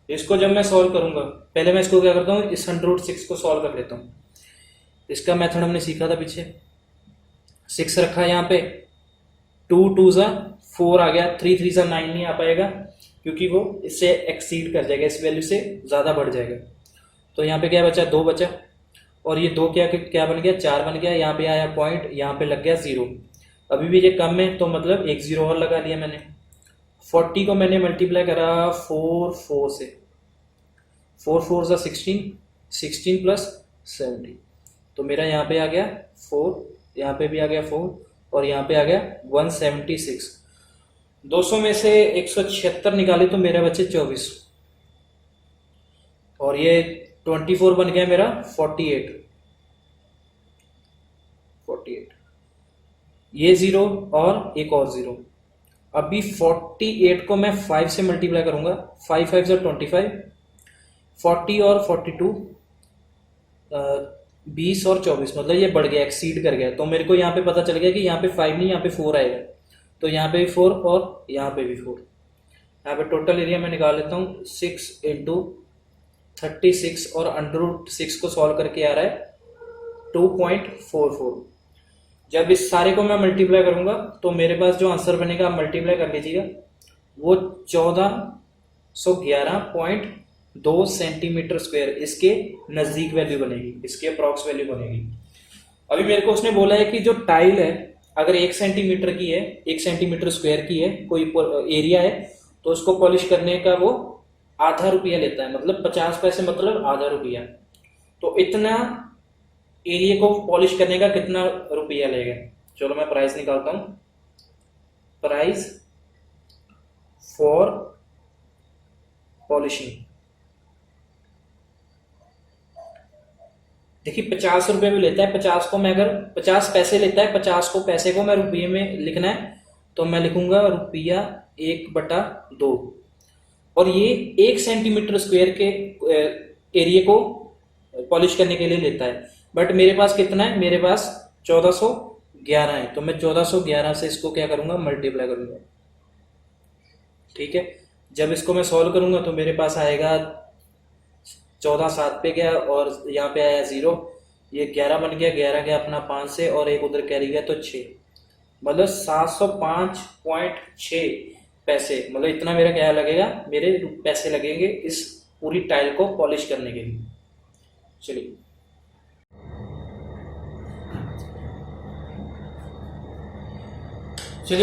इसको जब मैं सॉल्व करूंगा, पहले मैं इसको क्या करता हूँ, इस अंडर रूट 6 को सॉल्व कर लेता हूँ। इसका मेथड हमने सीखा था पीछे, 6 रखा यहाँ पे, 2 2 ज़ा 4 आ गया, 3 3 ज़ा 9 नहीं आ पाएगा क्योंकि वो इससे एक्सीड कर जाएगा, इस वैल्यू से ज़्यादा बढ़ जाएगा। तो यहाँ पे क्या बचा, 2 बचा, और ये 2 क्या बन गया, 4 बन गया, यहाँ पे आया पॉइंट, यहाँ पे लग गया 0। अभी भी ये कम है तो मतलब एक 0 और लगा लिया मैंने। 40 को मैंने मल्टीप्लाई करा 4 4 से, 4 4 ज़ा 16, 16 प्लस 70, तो मेरा यहाँ पे आ गया 4, यहाँ पे भी आ गया 4 और यहाँ पे आ गया 176। 200 में से 176 निकाले तो मेरा बचे 24 और ये 24 बन गया मेरा 48। ये 0 और एक और 0। अभी 48 को मैं 5 से मल्टीप्लाई करूंगा, 5 5 ज़ा 25, 40 और 42 20 और 24, मतलब ये बढ़ गया, एक्सीड कर गया। तो मेरे को यहाँ पे पता चल गया कि यहाँ पे 5 नहीं, यहाँ पे 4 आएगा। तो यहाँ पे भी 4 और यहाँ पे भी 4। यहाँ पे टोटल एरिया मैं निकाल लेता हूँ, 6 इंटू 36 और √6 को सॉल्व करके आ रहा है 2.44। जब इस सारे को मैं मल्टीप्लाई करूंगा तो मेरे पास जो आंसर बनेगा, आप मल्टीप्लाई कर लीजिएगा, वो 1411.2 सेंटीमीटर स्क्वायर इसके नज़दीक वैल्यू बनेगी, इसके अप्रॉक्स वैल्यू बनेगी। अभी मेरे को उसने बोला है कि जो टाइल है अगर 1 सेंटीमीटर की है, 1 सेंटीमीटर स्क्वायर की है, कोई एरिया है, तो उसको पॉलिश करने का वो आधा रुपया लेता है, मतलब 50 पैसे, मतलब आधा रुपया। तो इतना एरिया को पॉलिश करने का कितना रुपया लेगा? चलो मैं प्राइस निकालता हूं। प्राइस फॉर पॉलिशिंग, देखिए 50 रुपये भी लेता है। 50 को मैं अगर 50 पैसे लेता है, 50 को पैसे को मैं रुपये में लिखना है तो मैं लिखूंगा रुपया 1/2। और ये 1 सेंटीमीटर स्क्वायर के एरिया को पॉलिश करने के लिए लेता है। बट मेरे पास कितना है? मेरे पास 1411 है। तो मैं 1411 से इसको क्या करूंगा? मल्टीप्लाई करूंगा। ठीक है, जब इसको मैं सॉल्व करूंगा तो मेरे पास आएगा 14 7 पे गया और यहाँ पे आया 0, ये 11 बन गया, 11 गया अपना 5 से और एक उधर कैरी गया तो 6, मतलब 705.6 पैसे, मतलब इतना मेरा क्या लगेगा? मेरे पैसे लगेंगे इस पूरी टाइल को पॉलिश करने के लिए। चलिए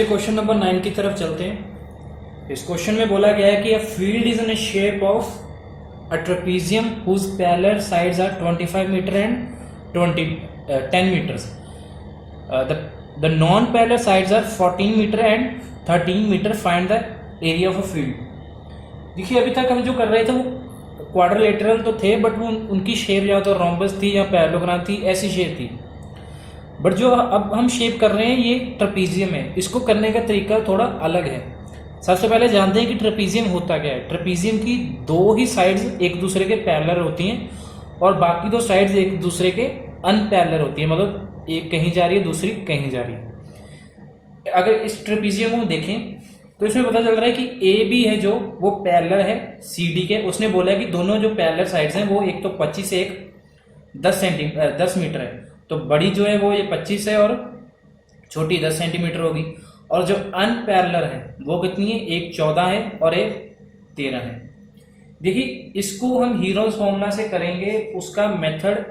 क्वेश्चन नंबर 9 की तरफ चलते हैं। इस क्वेश्चन में बोला गया है कि a field is in shape of a trapezium whose parallel sides are 25 meter and 10 meters. The non-parallel sides are 14 meter and 13 meter. Find the area of a field. देखिए अभी तक हम जो कर रहे थे वो क्वाड्रिलेटरल तो थे, बट वो उनकी शेप या तो रोम्बस थी या पैरेललोग्राम थी, ऐसी शेप थी। बट जो अब हम शेप कर रहे हैं ये ट्रेपीजियम है। इसको करने का तरीका थोड़ा अलग है। सबसे पहले जानते हैं कि ट्रेपीजियम होता क्या है। ट्रेपीजियम की दो ही साइड्स एक दूसरे के पैरेलल होती हैं और बाकी दो साइड्स एक दूसरे के अनपैरेलल होती हैं, मतलब एक कहीं जा रही है दूसरी कहीं जा रही है। अगर इस ट्रेपीजियम को देखें तो इसमें पता चल रहा है कि ए बी है जो वो पैरेलल है सी डी के। उसने बोला है कि दोनों जो पैरेलल साइड्स हैं वो एक तो 25 से एक 10 मीटर है। तो बड़ी जो है वो ये 25 है और छोटी 10 सेंटीमीटर होगी। और जो अनपैरेलल है वो कितनी है? एक 14 है और एक 13 है। देखिए इसको हम हीरोज फॉर्मूला से करेंगे, उसका मेथड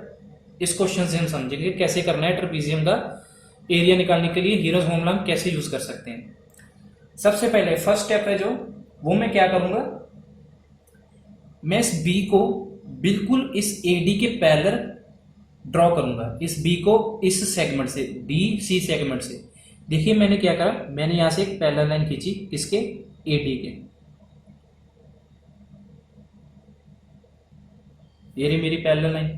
इस क्वेश्चन से हम समझेंगे कैसे करना है। ट्रेपीजियम का एरिया निकालने के लिए हीरोज फॉर्मूला हम कैसे यूज कर सकते हैं। सबसे पहले फर्स्ट स्टेप है जो, वो मैं क्या करूंगा, मैं इस बी को बिल्कुल इस एडी के पैरेलल ड्रॉ करूंगा। इस बी को इस सेगमेंट से, डी सी सेगमेंट से। देखिए मैंने क्या करा, मैंने यहां से एक पैरेलल लाइन खींची किसके? एडी के। ये रही मेरी पैरेलल लाइन।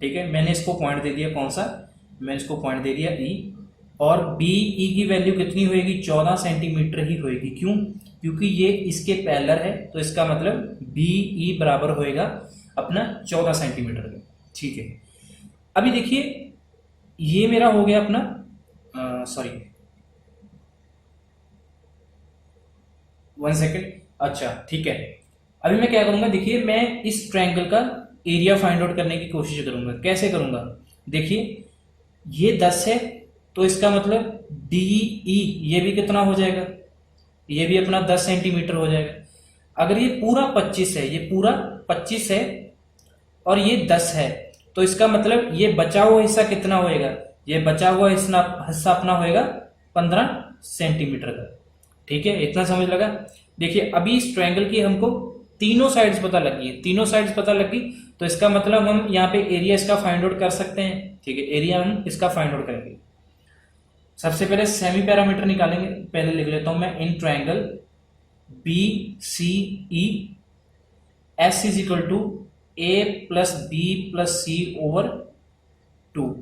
ठीक है, मैंने इसको पॉइंट दे दिया, कौन सा? मैंने इसको पॉइंट दे दिया ई। और बी ई की वैल्यू कितनी होगी? 14 सेंटीमीटर ही होगी। क्यों? क्योंकि ये इसके पैरेलल है, तो इसका मतलब बी ई बराबर होएगा अपना 14 सेंटीमीटर का। ठीक है, अभी देखिए ये मेरा हो गया अपना, सॉरी 1 सेकेंड। अच्छा ठीक है, अभी मैं क्या करूंगा, देखिए मैं इस ट्रायंगल का एरिया फाइंड आउट करने की कोशिश करूंगा। कैसे करूंगा? देखिए ये 10 है तो इसका मतलब डी ई ये भी कितना हो जाएगा? ये भी अपना 10 सेंटीमीटर हो जाएगा। अगर ये पूरा 25 है, ये पूरा 25 है और ये 10 है, तो इसका मतलब ये बचा हुआ हिस्सा कितना होएगा? ये बचा हुआ हिस्सा अपना होएगा 15 सेंटीमीटर का। ठीक है, इतना समझ लगा। देखिए अभी इस ट्रायंगल की हमको तीनों साइड्स पता लगी है। तीनों साइड्स पता लगी तो इसका मतलब हम यहाँ पे एरिया इसका फाइंड आउट कर सकते हैं। ठीक है, एरिया हम इसका फाइंड आउट करेंगे। सबसे पहले सेमी पैरामीटर निकालेंगे। पहले लिख लेता हूं मैं, in triangle B C E S is equal to A plus B plus C over 2।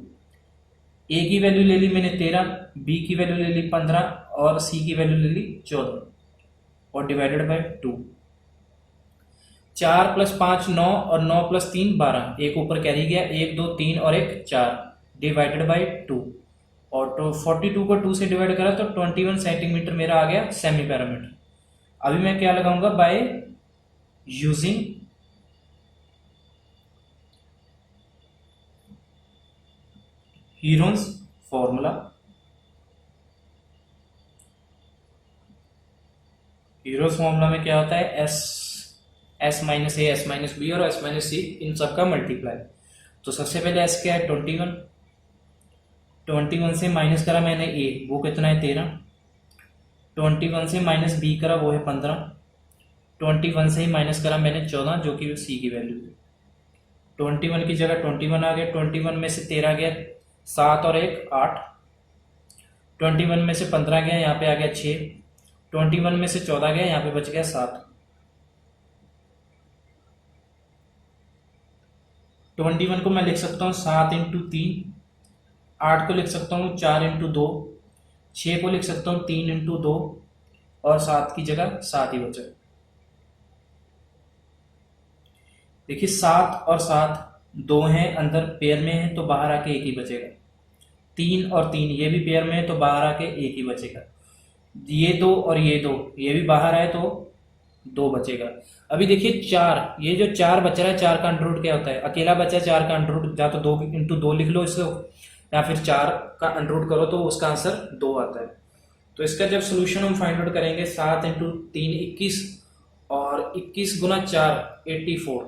ए की वैल्यू ले ली मैंने 13, बी की वैल्यू ले ली 15 और सी की वैल्यू ले ली 14 और डिवाइडेड बाय 2। 4 + 5 9 और 9 + 3 12, एक ऊपर कैरी गया, 1 2 3 और 1 4 डिवाइडेड बाई 2, और तो 42 को 2 से डिवाइड करा तो 21 सेंटीमीटर मेरा आ गया सेमी पैरामीटर। अभी मैं क्या लगाऊंगा, by using Heron's formula. Heron's formula में क्या होता है, एस माइनस ए, एस माइनस बी और एस माइनस सी, इन सब का मल्टीप्लाई। तो सबसे पहले एस क्या है 21, 21 से माइनस करा मैंने ए, वो कितना है 13, 21 से माइनस बी करा वो है 15, 21 से ही माइनस करा मैंने 14 जो कि सी की वैल्यू है। 21 की जगह 21 आ गया, 21 में से 13 गया 7 और 1 8, 21 में से 15 गया, यहाँ पे आ गया 6, 21 में से 14 गया, यहाँ पे बच गया 7। 21 को मैं लिख सकता हूँ 7 × 3, 8 को लिख सकता हूँ 4 × 2, 6 को लिख सकता हूँ 3 × 2 और 7 की जगह 7 ही बचा। देखिए 7 और 7 दो हैं, अंदर पेयर में है तो बाहर आके एक ही बचेगा। 3 और 3 ये भी पेयर में है तो बाहर आके एक ही बचेगा। ये 2 और ये 2 ये भी बाहर आए तो 2 बचेगा। अभी देखिए 4, ये जो 4 बच रहा है 4 का अंडर रूट क्या होता है, अकेला बचा 4 का अंडर रूट, या तो 2 × 2 लिख लो इसको, या फिर 4 का अंडर रूट करो तो उसका आंसर 2 आता है। तो इसका जब सोल्यूशन हम फाइंड आउट करेंगे 7 × 3 21 और 21 × 4 84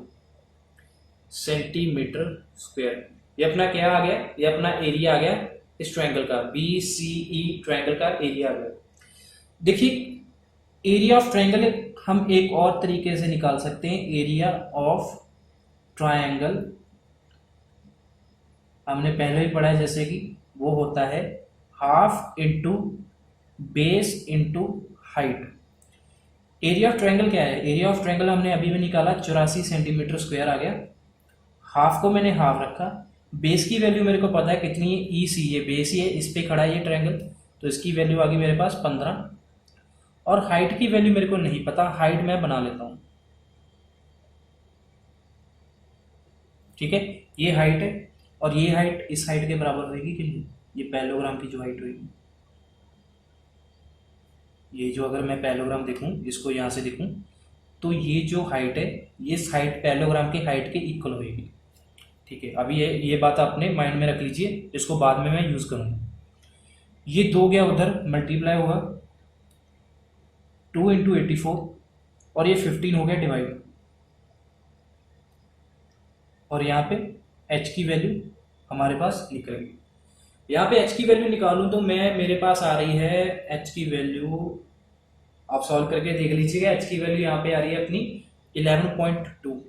सेंटीमीटर स्क्वायर। ये अपना क्या आ गया, ये अपना एरिया आ गया इस ट्रायंगल का, BCE ट्रायंगल का एरिया आ गया। देखिए एरिया ऑफ ट्रायंगल हम एक और तरीके से निकाल सकते हैं, एरिया ऑफ ट्रायंगल हमने पहले ही पढ़ा है, जैसे कि वो होता है half into base into height. Area of triangle क्या है, एरिया ऑफ ट्रायंगल हमने अभी भी निकाला 84 सेंटीमीटर स्क्वायर आ गया। हाफ को मैंने हाफ रखा, बेस की वैल्यू मेरे को पता है कितनी है, EC, ये बेस ही है, इस पे खड़ा है ये ट्रायंगल, तो इसकी वैल्यू आ गई मेरे पास 15, और हाइट की वैल्यू मेरे को नहीं पता, हाइट मैं बना लेता हूं। ठीक है, ये हाइट है और ये हाइट इस हाइट के बराबर होगी कि नहीं, ये पैरेललोग्राम की जो हाइट होगी, ये जो अगर मैं पैरेललोग्राम देखूं, इसको यहां से देखूं, तो ये जो हाइट है ये हाइट पैरेललोग्राम की हाइट के इक्वल होगी। ठीक है, अभी ये बात आपने माइंड में रख लीजिए, इसको बाद में मैं यूज करूंगा। ये 2 गया उधर, मल्टीप्लाई होगा 2 × 84 और ये 15 हो गया डिवाइड, और यहाँ पे h की वैल्यू हमारे पास निकल गई। यहाँ पे h की वैल्यू निकालूं तो मेरे पास आ रही है h की वैल्यू, आप सॉल्व करके देख लीजिएगा, h की वैल्यू यहाँ पे आ रही है अपनी 11.2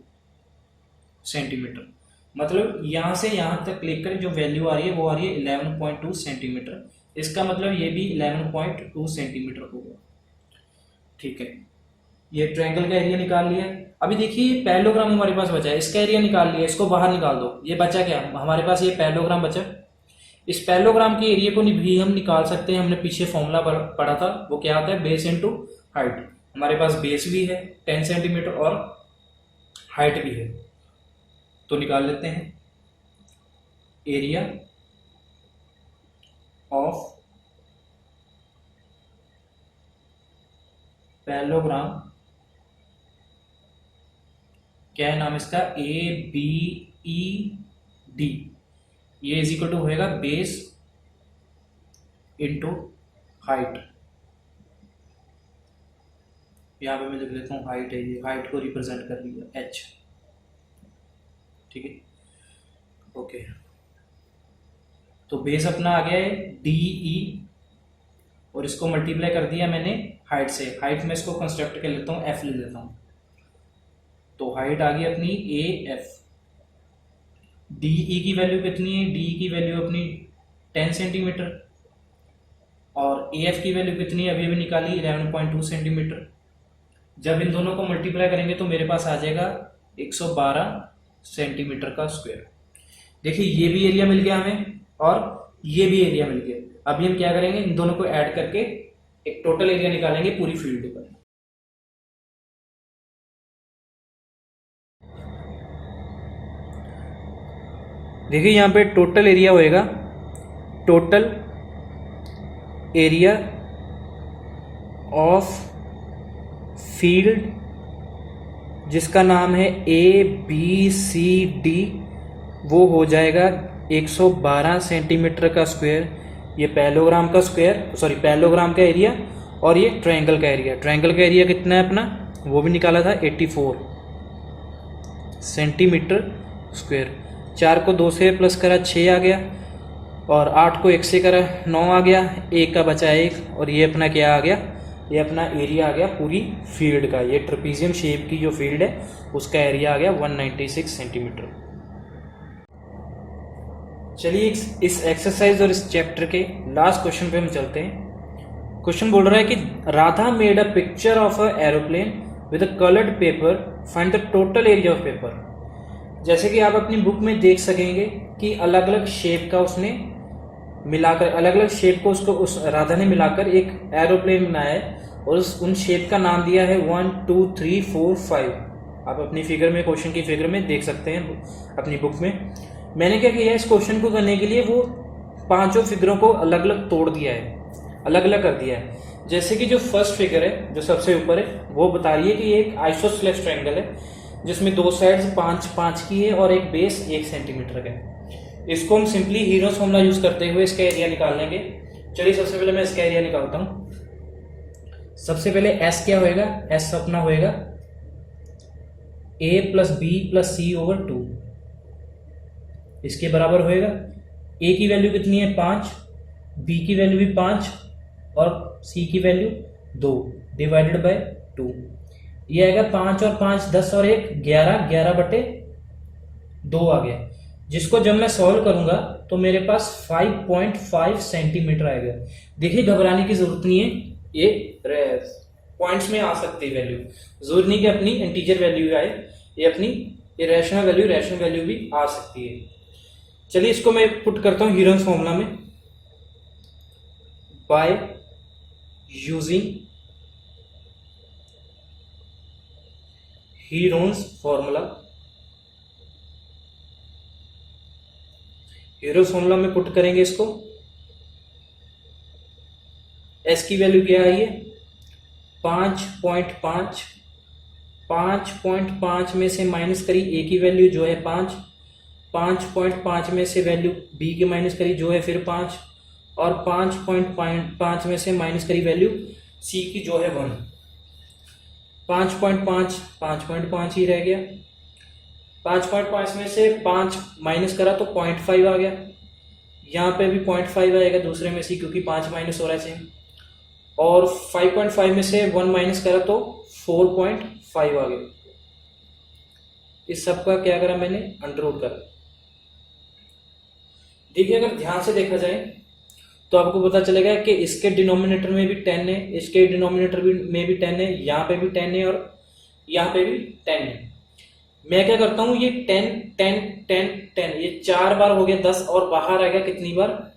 सेंटीमीटर। मतलब यहाँ से यहाँ तक लेकर जो वैल्यू आ रही है वो आ रही है 11.2 सेंटीमीटर। इसका मतलब ये भी 11.2 सेंटीमीटर होगा। ठीक है, ये ट्रायंगल का एरिया निकाल लिया। अभी देखिए पैरेललोग्राम हमारे पास बचा है, इसका एरिया निकाल लिया, इसको बाहर निकाल दो। ये बचा क्या हमारे पास, ये पैरेललोग्राम बचा। इस पैरेललोग्राम के एरिया को भी हम निकाल सकते हैं, हमने पीछे फॉर्मूला पढ़ा था, वो क्या आता है, बेस इंटू हाइट। हमारे पास बेस भी है 10 सेंटीमीटर और हाइट भी है, तो निकाल लेते हैं एरिया ऑफ पैरेललोग्राम, क्या है नाम इसका, ABED, ये इज इक्वल टू होएगा बेस इंटू हाइट। यहाँ पे मैं लिख लेता हूँ हाइट है, ये हाइट को रिप्रेजेंट कर लिया H। ठीक है, ओके, तो बेस अपना आ गया है DE और इसको मल्टीप्लाई कर दिया मैंने हाइट से। हाइट में इसको कंस्ट्रक्ट कर लेता हूँ, F ले लेता हूँ, तो हाइट आ गई अपनी AF। DE की वैल्यू कितनी है, DE की वैल्यू अपनी 10 सेंटीमीटर और AF की वैल्यू कितनी है, अभी निकाली 11.2 सेंटीमीटर। जब इन दोनों को मल्टीप्लाई करेंगे तो मेरे पास आ जाएगा 112 सेंटीमीटर का स्क्वायर। देखिए ये भी एरिया मिल गया हमें और ये भी एरिया मिल गया। अभी हम क्या करेंगे, इन दोनों को ऐड करके एक टोटल एरिया निकालेंगे पूरी फील्ड पर। देखिए यहाँ पे टोटल एरिया होएगा, टोटल एरिया ऑफ फील्ड जिसका नाम है ABCD, वो हो जाएगा 112 सेंटीमीटर का स्क्वायर। ये पैरेललोग्राम का स्क्वायर, सॉरी पैरेललोग्राम का एरिया, और ये ट्रायंगल का एरिया। ट्रायंगल का एरिया कितना है अपना, वो भी निकाला था 84 सेंटीमीटर स्क्वायर। 4 को 2 से प्लस करा 6 आ गया, और 8 को 1 से करा 9 आ गया, 1 का बचा 1, और ये अपना क्या आ गया, ये अपना एरिया आ गया पूरी फील्ड का। ये ट्रेपीजियम शेप की जो फील्ड है उसका एरिया आ गया 196 सेंटीमीटर। चलिए इस एक्सरसाइज और इस चैप्टर के लास्ट क्वेश्चन पे हम चलते हैं। क्वेश्चन बोल रहा है कि Radha made a picture of a aeroplane with a coloured paper, find the total area of paper. जैसे कि आप अपनी बुक में देख सकेंगे कि अलग अलग शेप का उसने मिलाकर, अलग अलग शेप को उसको उस राधा ने मिलाकर एक एरोप्लेन बनाया है, और उन शेप का नाम दिया है 1 2 3 4 5। आप अपनी फिगर में, क्वेश्चन की फिगर में देख सकते हैं अपनी बुक में। मैंने क्या किया, इस क्वेश्चन को करने के लिए वो पांचों फिगरों को अलग अलग तोड़ दिया है, अलग अलग कर दिया है। जैसे कि जो फर्स्ट फिगर है, जो सबसे ऊपर है, वो बता रही है कि ये एक आइसोसेलेस ट्रायंगल है जिसमें 2 साइड्स 5-5 की है और एक बेस 1 सेंटीमीटर का है। इसको हम सिंपली हीरोस फॉर्मूला यूज करते हुए इसका एरिया निकाल लेंगे। चलिए सबसे पहले मैं इसका एरिया निकालता हूं। सबसे पहले एस क्या होएगा, एस अपना होएगा A + B + C / 2, इसके बराबर होएगा। A की वैल्यू कितनी है 5, B की वैल्यू भी 5 और C की वैल्यू 2 डिवाइडेड बाय 2। ये आएगा 5 और 5 10 और 1 11, 11/2 आ गया, जिसको जब मैं सॉल्व करूंगा तो मेरे पास 5.5 सेंटीमीटर आएगा। देखिए घबराने की जरूरत नहीं है, ये पॉइंट्स में आ सकती है वैल्यू, जरूर नहीं कि अपनी इंटीजर वैल्यू आए, ये अपनी रैशनल वैल्यू भी आ सकती है। चलिए इसको मैं पुट करता हूं हीरोन्स फॉर्मूला में। By using Heron's formula, Heron's formula में पुट करेंगे इसको। एस की वैल्यू क्या आई है 5.5, 5.5 में से माइनस करी ए की वैल्यू जो है 5, 5.5 में से वैल्यू बी की माइनस करी जो है फिर 5, और 5.5 में से माइनस करी वैल्यू सी की जो है 1। 5.5 ही रह गया। 5.5 में से 5 माइनस करा तो 0.5 आ गया, यहाँ पे भी 0.5 आएगा दूसरे में से, क्योंकि 5 माइनस हो रहा है सेम। और 5.5 में से 1 माइनस करा तो 4.5 आ गया। इस सब का क्या करा मैंने, अंडररूट करा। देखिए अगर ध्यान से देखा जाए तो आपको पता चलेगा कि इसके डिनोमिनेटर में भी 10 है, इसके डिनोमिनेटर में भी 10 है, यहाँ पे भी 10 है और यहाँ पे भी 10 है। मैं क्या करता हूं, ये 10 10 10 10 ये 4 बार हो गया 10, और बाहर आएगा कितनी बार,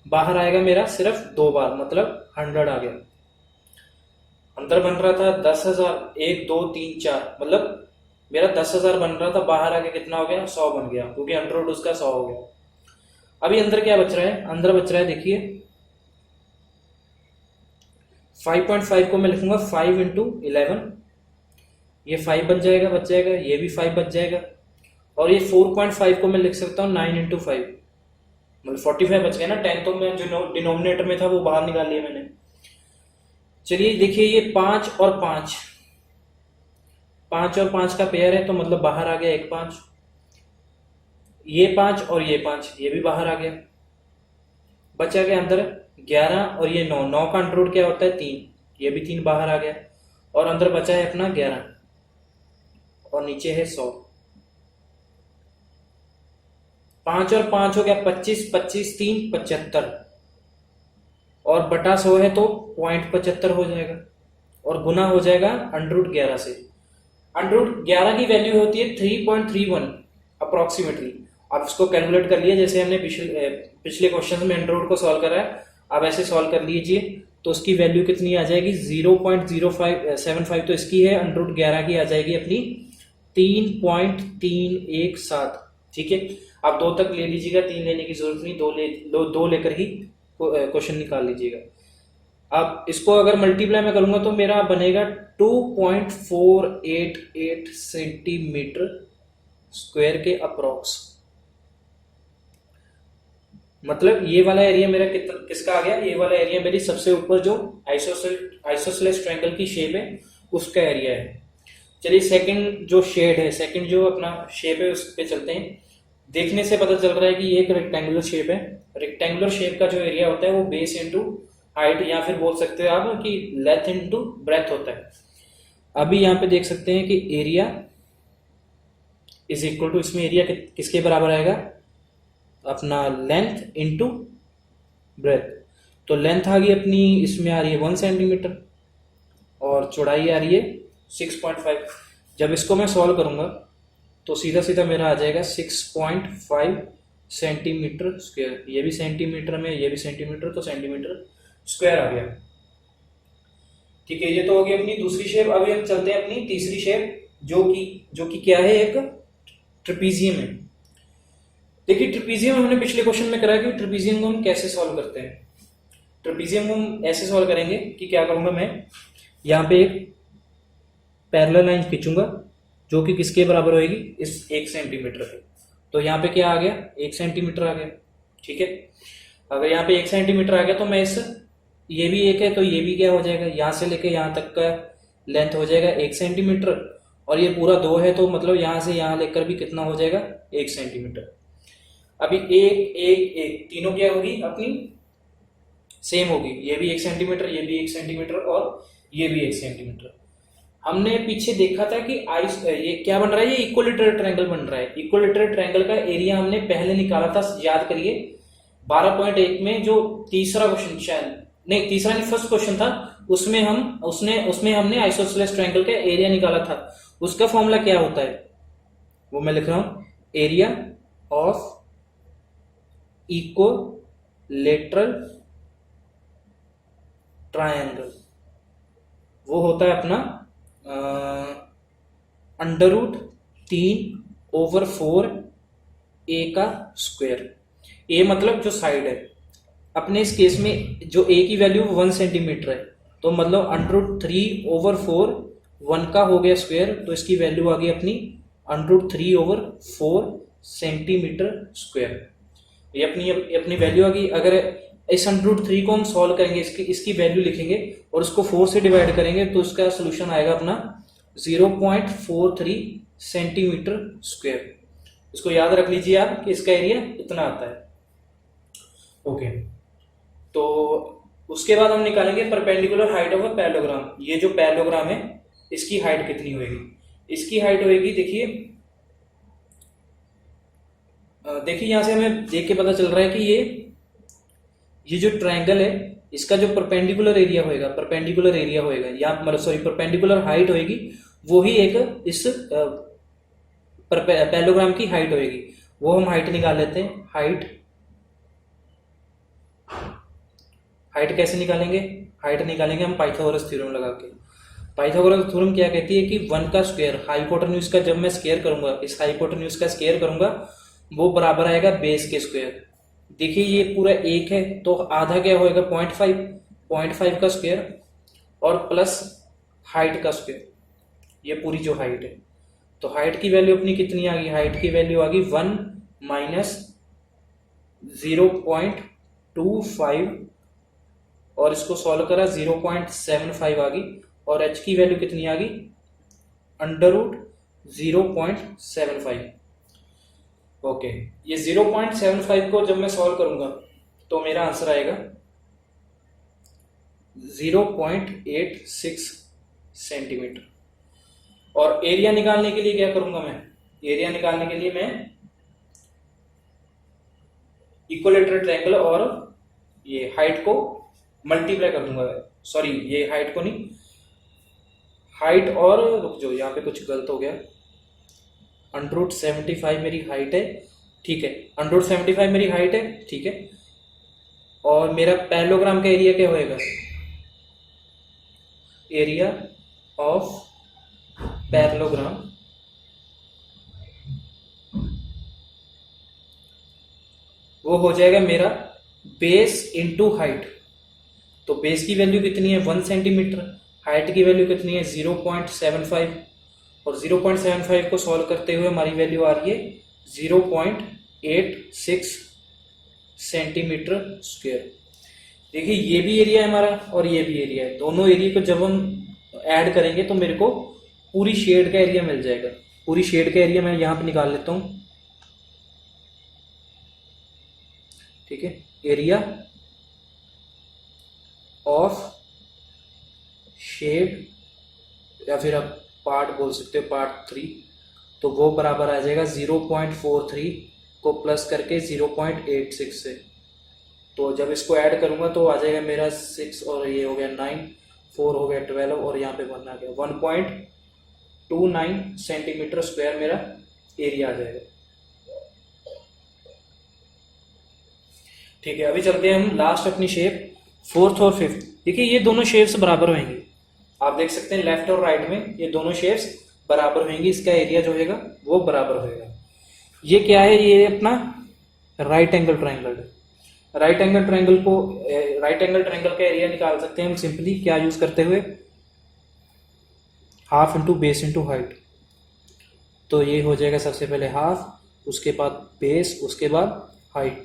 बाहर आएगा मेरा सिर्फ 2 बार, मतलब 100 आ गया। अंदर बन रहा था 10,000, 1 2 3 4, मतलब मेरा 10,000 बन रहा था, बाहर आके कितना हो गया 100 बन गया, क्योंकि अंडररूट उसका 100 हो गया। अभी अंदर क्या बच रहा है, अंदर बच रहा है देखिए 5.5 को मैं लिखूंगा 5 × 11, ये 5 बच जाएगा, ये भी 5 बच जाएगा, और ये 4.5 को मैं लिख सकता हूँ 9 × 5, मतलब 45 बच गया ना। 10 तो मैं जो डिनोमिनेटर में था वो बाहर निकाल लिया मैंने। चलिए देखिए ये 5 और 5, 5 और 5 का पेयर है, तो मतलब बाहर आ गया 1 5, ये 5 और ये 5, ये भी बाहर आ गया। बचा गया अंदर 11 और ये 9, 9 का अंडररूट क्या होता है 3, ये भी 3 बाहर आ गया, और अंदर बचा है अपना 11 और नीचे है 100। 5 और 5 हो गया 25, 25 3 75, और बटा 100 है तो 0.75 हो जाएगा, और गुना हो जाएगा √11 से। √11 की वैल्यू होती है 3.31 अप्रोक्सीमेटली। आप इसको कैलकुलेट कर लिए, जैसे हमने पिछले क्वेश्चन में अंडररूट को सॉल्व करा है, आप ऐसे सॉल्व कर लीजिए तो उसकी वैल्यू कितनी आ जाएगी 0.0575, तो इसकी है √11 की आ जाएगी अपनी 3.317। ठीक है, आप 2 तक ले लीजिएगा, 3 लेने की जरूरत नहीं, 2 लेकर ही क्वेश्चन निकाल लीजिएगा। अब इसको अगर मल्टीप्लाई में करूंगा तो मेरा बनेगा 2.488 सेंटीमीटर स्क्वायर के अप्रोक्स। मतलब ये वाला एरिया मेरा किसका आ गया, ये वाला एरिया मेरी सबसे ऊपर जो आइसोसेलेस ट्रायंगल की शेप है उसका एरिया है। चलिए सेकंड जो शेड है, सेकंड जो अपना शेप है उस पे चलते हैं। देखने से पता चल रहा है कि ये एक रेक्टेंगुलर शेप है। रेक्टेंगुलर शेप का जो एरिया होता है वो बेस इंटू हाइट, या फिर बोल सकते हो आप कि लेंथ इंटू ब्रेथ होता है। अभी यहाँ पे देख सकते हैं कि एरिया इज इक्वल टू, इसमें एरिया किसके बराबर आएगा, अपना लेंथ इंटू ब्रेथ। तो लेंथ आ गई अपनी, इसमें आ रही है 1 सेंटीमीटर और चौड़ाई आ रही है 6.5। जब इसको मैं सॉल्व करूंगा तो सीधा सीधा मेरा आ जाएगा 6.5 सेंटीमीटर स्क्वायर। ये भी सेंटीमीटर में, ये भी सेंटीमीटर, तो सेंटीमीटर स्क्वायर आ गया। ठीक है, ये तो हो गई अपनी दूसरी शेप। अभी हम चलते हैं अपनी तीसरी शेप, जो कि क्या है, एक ट्रेपीजियम है। देखिए ट्रेपीजियम हमने पिछले क्वेश्चन में करा कि ट्रेपीजियम को हम कैसे सॉल्व करते हैं। ट्रेपीजियम को हम ऐसे सॉल्व करेंगे कि क्या करूंगा मैं, यहाँ पे एक पैरेलल लाइन खींचूंगा जो कि किसके बराबर होगी, इस 1 सेंटीमीटर के। तो यहाँ पे क्या आ गया, 1 सेंटीमीटर आ गया। ठीक है, अगर यहाँ पे 1 सेंटीमीटर आ गया तो मैं इस, ये भी 1 है तो ये भी क्या हो जाएगा, यहाँ से लेके यहाँ तक का लेंथ हो जाएगा 1 सेंटीमीटर, और ये पूरा 2 है तो मतलब यहाँ से यहाँ लेकर भी कितना हो जाएगा, 1 सेंटीमीटर। अभी 1 1 1 तीनों क्या होगी अपनी सेम होगी, ये भी 1 सेंटीमीटर, ये भी 1 सेंटीमीटर और ये भी 1 सेंटीमीटर। हमने पीछे देखा था कि ये क्या बन रहा है, ये इक्विलेटरल ट्रायंगल बन रहा है। इक्विलेटरल ट्रायंगल का एरिया हमने पहले निकाला था, याद करिए 12.1 में, जो तीसरा क्वेश्चन, शायद नहीं तीसरा नहीं, फर्स्ट क्वेश्चन था, उसमें हमने आइसोसेलेस ट्रायंगल का एरिया निकाला था। उसका फॉर्मूला क्या होता है वो मैं लिख रहा हूं, एरिया ऑफ इक्विलेटरल ट्रायंगल, वो होता है अपना √3/4 ए का स्क्वायर। ए मतलब जो साइड है, अपने इस केस में जो ए की वैल्यू 1 सेंटीमीटर है, तो मतलब √3/4 1 का हो गया स्क्वायर, तो इसकी वैल्यू आ गई अपनी √3/4 सेंटीमीटर स्क्वायर। ये अपनी वैल्यू आ गई। अगर इस √3 को हम सॉल्व करेंगे, इसकी वैल्यू लिखेंगे और उसको 4 से डिवाइड करेंगे तो उसका सोल्यूशन आएगा अपना 0.43 सेंटीमीटर स्क्वायर। इसको याद रख लीजिए आप कि इसका एरिया इतना आता है। ओके, तो उसके बाद हम निकालेंगे perpendicular height of a parallelogram. ये जो पैरेललोग्राम है इसकी हाइट कितनी होगी, इसकी हाइट होगी, देखिए यहां से हमें देख के पता चल रहा है कि ये जो ट्रायंगल है इसका जो परपेंडिकुलर एरिया होएगा या मतलब सॉरी परपेंडिकुलर हाइट होएगी, वो ही एक इस पैरेललोग्राम की हाइट होएगी। वो हम हाइट निकाल लेते हैं। हाइट कैसे निकालेंगे, हाइट निकालेंगे हम पाइथागोरस थ्योरम लगा के। पाइथागोरस थ्योरम क्या कहती है कि 1 का स्क्वायर, हाइपोटेन्यूज का जब मैं स्क्वायर करूंगा, इस हाइपोटेन्यूज का स्क्वायर करूंगा, वो बराबर आएगा बेस के स्क्वायर। देखिए ये पूरा 1 है तो आधा क्या होएगा 0.5 का स्क्वायर और प्लस हाइट का स्क्वायर, ये पूरी जो हाइट है। तो हाइट की वैल्यू अपनी कितनी आ गई, हाइट की वैल्यू आ गई 1 माइनस 0.25 और इसको सॉल्व करा 0.75 आ गई, और h की वैल्यू कितनी आ गई √0.75। ओके, ये 0.75 को जब मैं सॉल्व करूंगा तो मेरा आंसर आएगा 0.86 सेंटीमीटर। और एरिया निकालने के लिए क्या करूंगा मैं, एरिया निकालने के लिए मैं इक्विलेटरल ट्रायंगल और ये हाइट को मल्टीप्लाई कर दूंगा। सॉरी, ये हाइट को नहीं, हाइट और रुक जाओ, यहाँ पे कुछ गलत हो गया। 175 मेरी हाइट है, ठीक है, 175 मेरी हाइट है, ठीक है। और मेरा पैरेललोग्राम का एरिया क्या होएगा, एरिया ऑफ पैरेललोग्राम वो हो जाएगा मेरा बेस इंटू हाइट। तो बेस की वैल्यू कितनी है 1 सेंटीमीटर, हाइट की वैल्यू कितनी है 0.75, और 0.75 को सॉल्व करते हुए हमारी वैल्यू आ रही है 0.86 सेंटीमीटर स्क्वायर। देखिए ये भी एरिया है हमारा और ये भी एरिया है, दोनों एरिया को जब हम ऐड करेंगे तो मेरे को पूरी शेड का एरिया मिल जाएगा। पूरी शेड का एरिया मैं यहाँ पे निकाल लेता हूँ, ठीक है। एरिया ऑफ शेड, या फिर आप पार्ट बोल सकते हो, पार्ट 3, तो वो बराबर आ जाएगा 0.43 को प्लस करके 0.86 से। तो जब इसको ऐड करूंगा तो आ जाएगा मेरा 6 और ये हो गया 9, 4 हो गया 12 और यहाँ पे 1 आ गया 1.29 सेंटीमीटर स्क्वायर मेरा एरिया आ जाएगा। ठीक है, अभी चलते हैं हम लास्ट अपनी शेप 4th और 5th। देखिए ये दोनों शेप्स बराबर होंगी, आप देख सकते हैं लेफ्ट और राइट में ये दोनों शेप्स बराबर होंगी, इसका एरिया जो होगा वो बराबर होगा। ये क्या है, ये अपना राइट एंगल ट्रायंगल है। राइट एंगल ट्रायंगल का एरिया निकाल सकते हैं हम सिंपली क्या यूज करते हुए, half into base into height. तो ये हो जाएगा सबसे पहले हाफ, उसके बाद बेस, उसके बाद हाइट।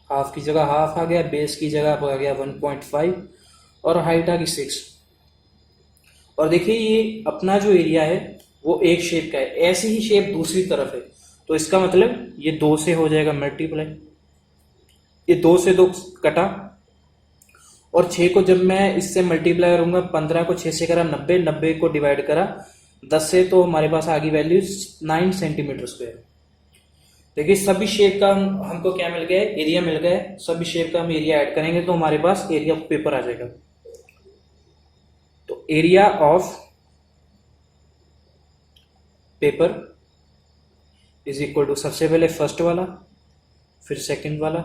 हाफ की जगह हाफ आ गया, बेस की जगह आ गया 1.5 और हाइट आ गई 6। और देखिए ये अपना जो एरिया है वो एक शेप का है, ऐसी ही शेप दूसरी तरफ है, तो इसका मतलब ये 2 से हो जाएगा मल्टीप्लाई, ये 2 से 2 कटा, और 6 को जब मैं इससे मल्टीप्लाई करूंगा, 15 को 6 से करा 90, 90 को डिवाइड करा 10 से, तो हमारे पास आ गई वैल्यू 9 सेंटीमीटर स्क्वायर। देखिए सभी शेप का हमको क्या मिल गया है, एरिया मिल गया है। सभी शेप का हम एरिया ऐड करेंगे तो हमारे पास एरिया ऑफ पेपर आ जाएगा। तो area of paper is equal to सबसे पहले फर्स्ट वाला, फिर सेकंड वाला,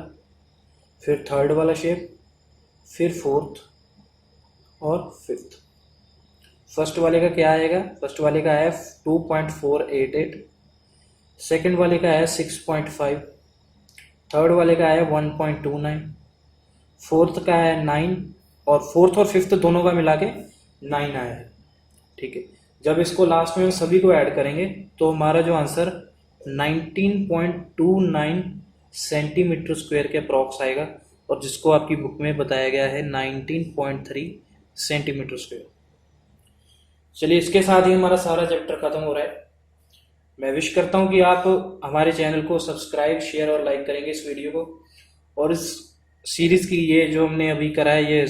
फिर थर्ड वाला शेप, फिर 4th और 5th। फर्स्ट वाले का क्या आएगा, फर्स्ट वाले का है 2.488, सेकंड वाले का है 6.5, थर्ड वाले का है 1.29, 4th का है 9, और 4th और 5th दोनों का मिला के 9 आया है। ठीक है, जब इसको लास्ट में हम सभी को ऐड करेंगे तो हमारा जो आंसर 19.29 सेंटीमीटर स्क्वायर के अप्रॉक्स आएगा, और जिसको आपकी बुक में बताया गया है 19.3 सेंटीमीटर स्क्वायर। चलिए इसके साथ ही हमारा सारा चैप्टर खत्म हो रहा है। मैं विश करता हूं कि आप हमारे चैनल को सब्सक्राइब, शेयर और लाइक करेंगे इस वीडियो को, और इस सीरीज की ये जो हमने अभी करा है ये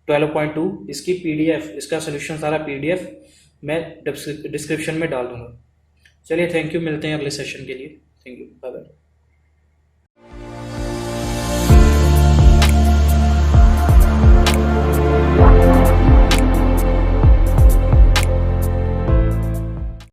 12.2, इसकी PDF, इसका सोल्यूशन सारा PDF मैं डिस्क्रिप्शन में डाल दूंगा। चलिए थैंक यू, मिलते हैं अगले सेशन के लिए। Thank you, bye bye.